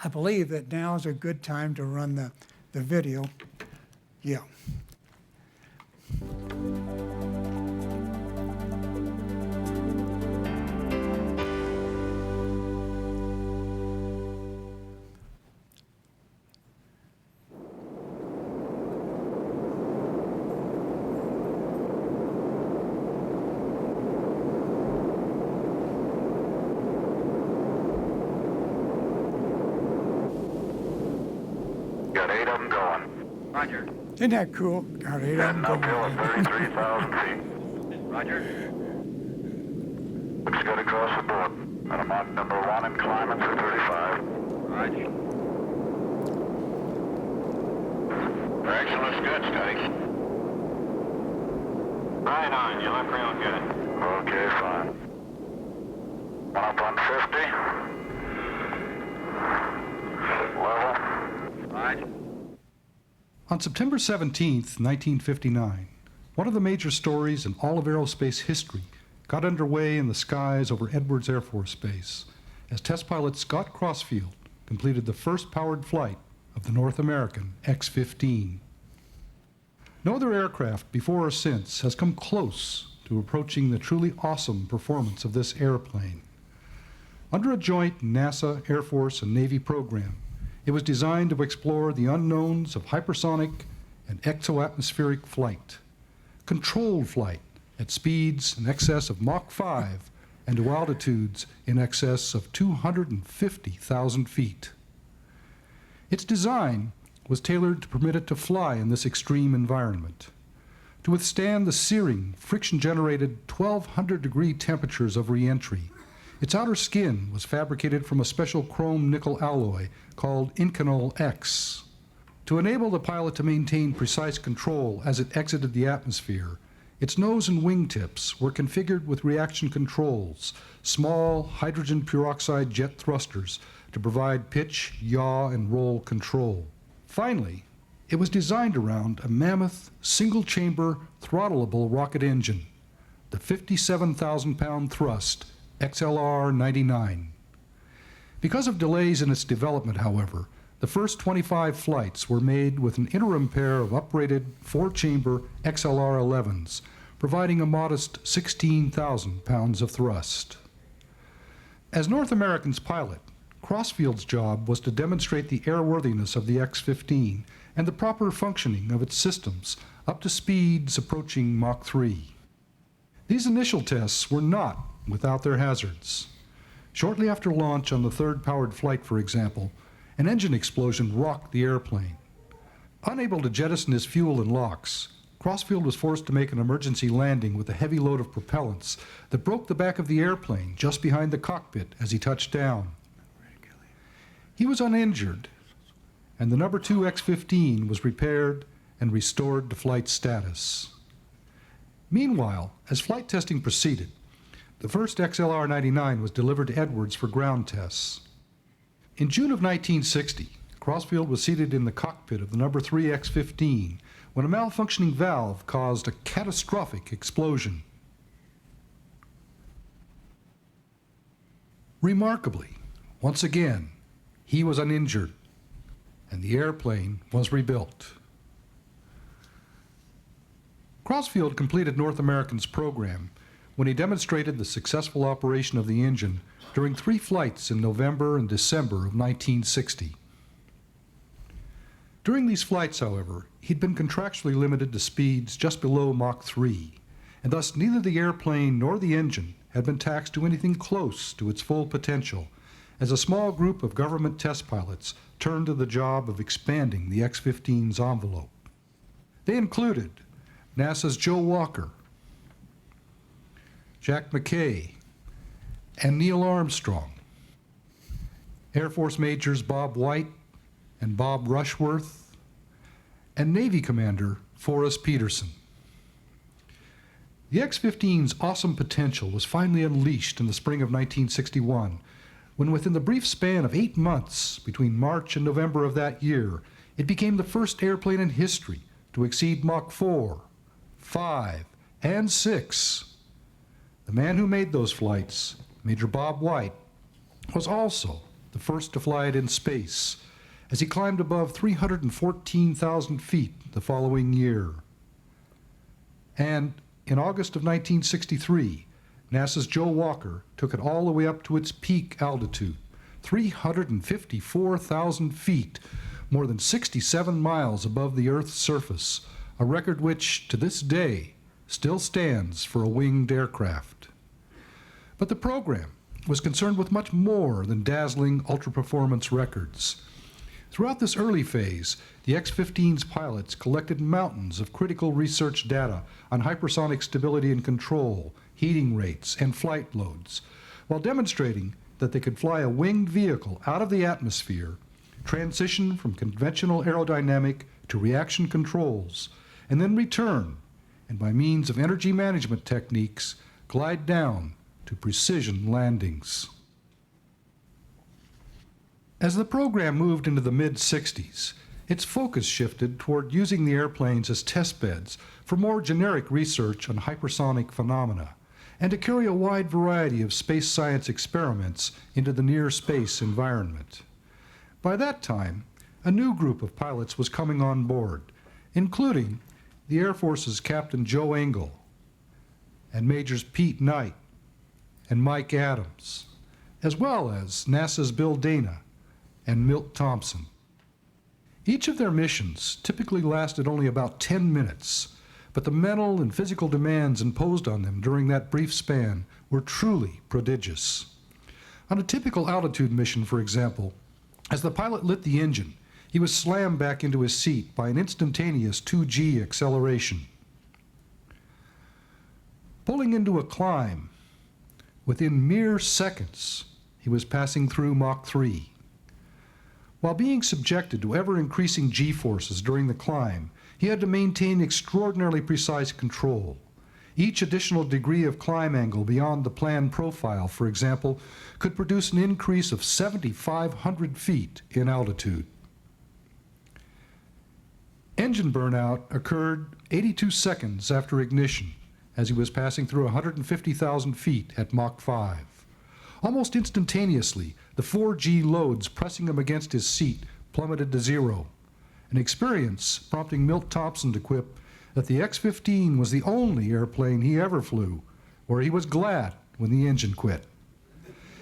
that now is a good time to run the video. Yeah. Got 8 of them going. Roger. Isn't that cool? Got 8 of them Heading uphill going. at 33,000 feet. Roger. Looks good across the board. And I'm on number 1 and climbing for 35. Roger. Direction looks good, Scotty. Right on, you look real good. Okay, fine. One up on 50. Level. Roger. On September 17, 1959, one of the major stories in all of aerospace history got underway in the skies over Edwards Air Force Base as test pilot Scott Crossfield completed the first powered flight of the North American X-15. No other aircraft before or since has come close to approaching the truly awesome performance of this airplane. Under a joint NASA, Air Force, and Navy program, it was designed to explore the unknowns of hypersonic and exoatmospheric flight, controlled flight at speeds in excess of Mach 5 and to altitudes in excess of 250,000 feet. Its design was tailored to permit it to fly in this extreme environment, to withstand the searing, friction-generated 1,200-degree temperatures of re-entry. Its outer skin was fabricated from a special chrome-nickel alloy called Inconel X. To enable the pilot to maintain precise control as it exited the atmosphere, its nose and wingtips were configured with reaction controls, small hydrogen peroxide jet thrusters to provide pitch, yaw, and roll control. Finally, it was designed around a mammoth, single-chamber, throttleable rocket engine, the 57,000-pound thrust XLR-99. Because of delays in its development, however, the first 25 flights were made with an interim pair of uprated 4-chamber XLR-11s, providing a modest 16,000 pounds of thrust. As North American's pilot, Crossfield's job was to demonstrate the airworthiness of the X-15 and the proper functioning of its systems up to speeds approaching Mach 3. These initial tests were not without their hazards. Shortly after launch on the third powered flight, for example, an engine explosion rocked the airplane. Unable to jettison his fuel and LOX, Crossfield was forced to make an emergency landing with a heavy load of propellants that broke the back of the airplane just behind the cockpit as he touched down. He was uninjured, and the number 2 X-15 was repaired and restored to flight status. Meanwhile, as flight testing proceeded, the first XLR-99 was delivered to Edwards for ground tests. In June of 1960, Crossfield was seated in the cockpit of the number 3 X-15 when a malfunctioning valve caused a catastrophic explosion. Remarkably, once again, he was uninjured, and the airplane was rebuilt. Crossfield completed North American's program when he demonstrated the successful operation of the engine during 3 flights in November and December of 1960. During these flights, however, he'd been contractually limited to speeds just below Mach 3, and thus neither the airplane nor the engine had been taxed to anything close to its full potential, as a small group of government test pilots turned to the job of expanding the X-15's envelope. They included NASA's Joe Walker, Jack McKay, and Neil Armstrong, Air Force Majors Bob White and Bob Rushworth, and Navy Commander Forrest Peterson. The X-15's awesome potential was finally unleashed in the spring of 1961, when within the brief span of 8 months between March and November of that year, it became the first airplane in history to exceed Mach 4, 5, and 6. The man who made those flights, Major Bob White, was also the first to fly it in space, as he climbed above 314,000 feet the following year. And in August of 1963, NASA's Joe Walker took it all the way up to its peak altitude, 354,000 feet, more than 67 miles above the Earth's surface, a record which, to this day, still stands for a winged aircraft. But the program was concerned with much more than dazzling ultra-performance records. Throughout this early phase, the X-15's pilots collected mountains of critical research data on hypersonic stability and control, heating rates, and flight loads, while demonstrating that they could fly a winged vehicle out of the atmosphere, transition from conventional aerodynamic to reaction controls, and then return, and by means of energy management techniques, glide down to precision landings. As the program moved into the mid-60s, its focus shifted toward using the airplanes as test beds for more generic research on hypersonic phenomena, and to carry a wide variety of space science experiments into the near-space environment. By that time, a new group of pilots was coming on board, including the Air Force's Captain Joe Engle, and Majors Pete Knight and Mike Adams, as well as NASA's Bill Dana and Milt Thompson. Each of their missions typically lasted only about 10 minutes, but the mental and physical demands imposed on them during that brief span were truly prodigious. On a typical altitude mission, for example, as the pilot lit the engine, he was slammed back into his seat by an instantaneous 2G acceleration. Pulling into a climb, within mere seconds, he was passing through Mach 3. While being subjected to ever-increasing G-forces during the climb, he had to maintain extraordinarily precise control. Each additional degree of climb angle beyond the planned profile, for example, could produce an increase of 7,500 feet in altitude. Engine burnout occurred 82 seconds after ignition, as he was passing through 150,000 feet at Mach 5. Almost instantaneously, the 4G loads pressing him against his seat plummeted to zero, an experience prompting Milt Thompson to quip that the X-15 was the only airplane he ever flew where he was glad when the engine quit.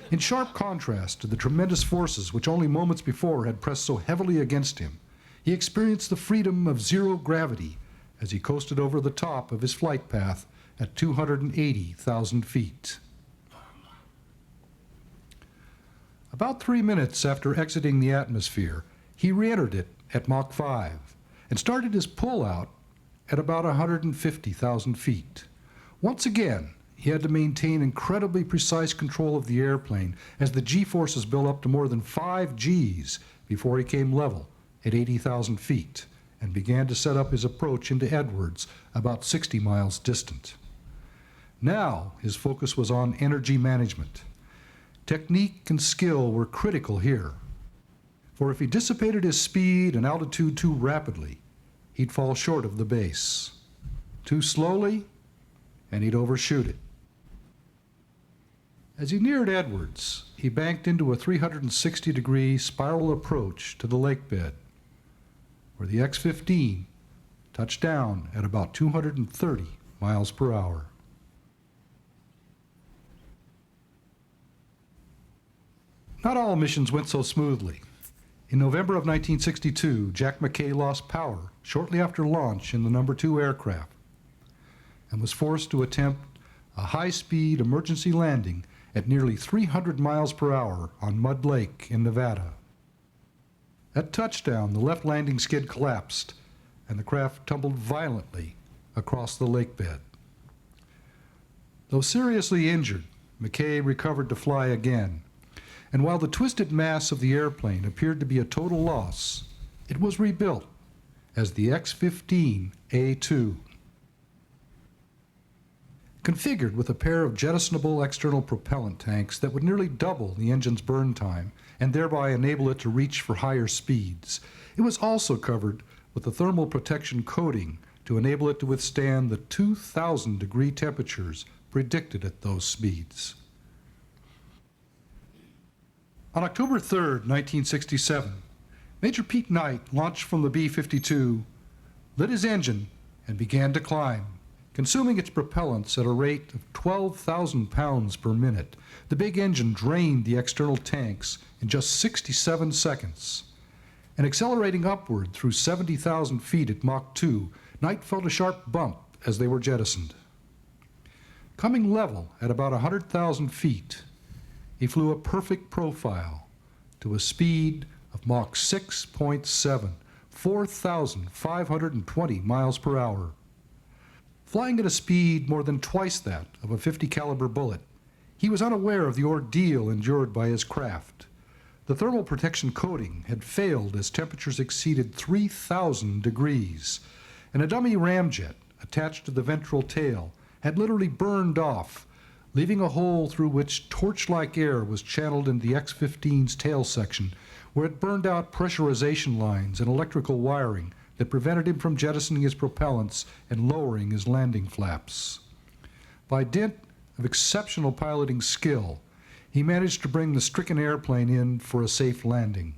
In sharp contrast to the tremendous forces which only moments before had pressed so heavily against him, he experienced the freedom of zero gravity as he coasted over the top of his flight path at 280,000 feet. About 3 minutes after exiting the atmosphere, he re-entered it at Mach 5 and started his pull-out at about 150,000 feet. Once again, he had to maintain incredibly precise control of the airplane as the G-forces built up to more than 5 Gs before he came level at 80,000 feet and began to set up his approach into Edwards, about 60 miles distant. Now his focus was on energy management. Technique and skill were critical here, for if he dissipated his speed and altitude too rapidly, he'd fall short of the base. Too slowly, and he'd overshoot it. As he neared Edwards, he banked into a 360-degree spiral approach to the lake bed, where the X-15 touched down at about 230 miles per hour. Not all missions went so smoothly. In November of 1962, Jack McKay lost power shortly after launch in the No. 2 aircraft and was forced to attempt a high-speed emergency landing at nearly 300 miles per hour on Mud Lake in Nevada. At touchdown, the left landing skid collapsed and the craft tumbled violently across the lake bed. Though seriously injured, McKay recovered to fly again. And while the twisted mass of the airplane appeared to be a total loss, it was rebuilt as the X-15A2. Configured with a pair of jettisonable external propellant tanks that would nearly double the engine's burn time and thereby enable it to reach for higher speeds, it was also covered with a thermal protection coating to enable it to withstand the 2,000-degree temperatures predicted at those speeds. On October 3, 1967, Major Pete Knight launched from the B-52, lit his engine, and began to climb. Consuming its propellants at a rate of 12,000 pounds per minute, the big engine drained the external tanks in just 67 seconds. And accelerating upward through 70,000 feet at Mach 2, Knight felt a sharp bump as they were jettisoned. Coming level at about 100,000 feet, he flew a perfect profile to a speed of Mach 6.7, 4,520 miles per hour. Flying at a speed more than twice that of a .50 caliber bullet, he was unaware of the ordeal endured by his craft. The thermal protection coating had failed as temperatures exceeded 3,000 degrees, and a dummy ramjet attached to the ventral tail had literally burned off, leaving a hole through which torch-like air was channeled into the X-15's tail section, where it burned out pressurization lines and electrical wiring that prevented him from jettisoning his propellants and lowering his landing flaps. By dint of exceptional piloting skill, he managed to bring the stricken airplane in for a safe landing.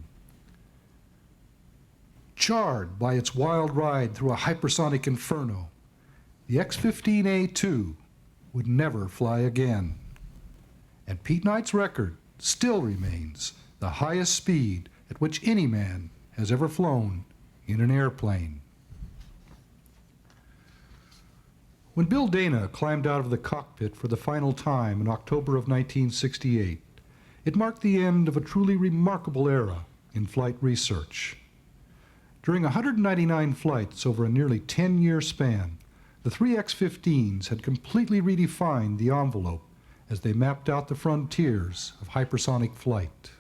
Charred by its wild ride through a hypersonic inferno, the X-15A2 would never fly again. And Pete Knight's record still remains the highest speed at which any man has ever flown in an airplane. When Bill Dana climbed out of the cockpit for the final time in October of 1968, it marked the end of a truly remarkable era in flight research. During 199 flights over a nearly 10-year span, the three X-15s had completely redefined the envelope as they mapped out the frontiers of hypersonic flight.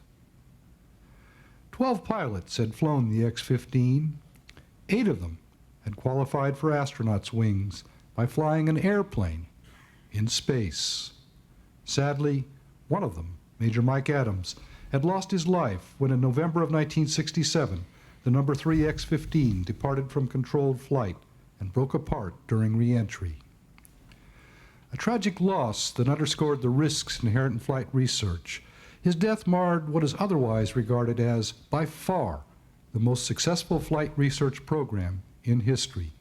12 pilots had flown the X-15. 8 of them had qualified for astronauts' wings by flying an airplane in space. Sadly, one of them, Major Mike Adams, had lost his life when in November of 1967, the number 3 X-15 departed from controlled flight and broke apart during re-entry. A tragic loss that underscored the risks inherent in flight research. His death marred what is otherwise regarded as, by far, the most successful flight research program in history.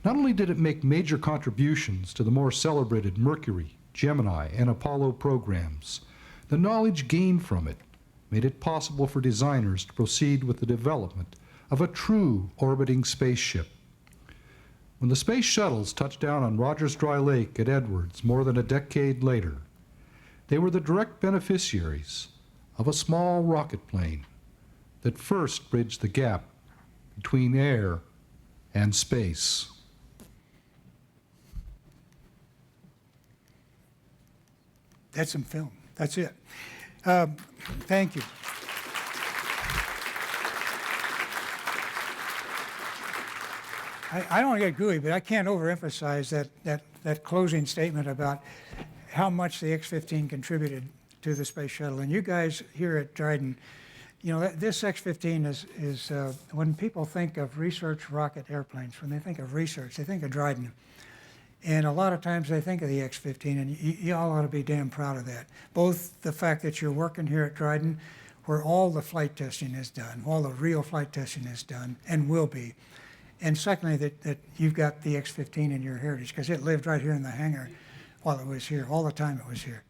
Not only did it make major contributions to the more celebrated Mercury, Gemini, and Apollo programs, the knowledge gained from it made it possible for designers to proceed with the development of a true orbiting spaceship. When the Space Shuttles touched down on Rogers Dry Lake at Edwards more than a decade later, they were the direct beneficiaries of a small rocket plane that first bridged the gap between air and space. That's some film. That's it. Thank you. I don't want to get gooey, but I can't overemphasize that closing statement about how much the X-15 contributed to the Space Shuttle. And you guys here at Dryden, you know, this X-15 is when people think of research rocket airplanes, when they think of research, they think of Dryden. And a lot of times they think of the X-15, and you all ought to be damn proud of that. Both the fact that you're working here at Dryden, where all the flight testing is done, all the real flight testing is done, and will be. And secondly, that you've got the X-15 in your heritage, because it lived right here in the hangar while it was here, all the time it was here.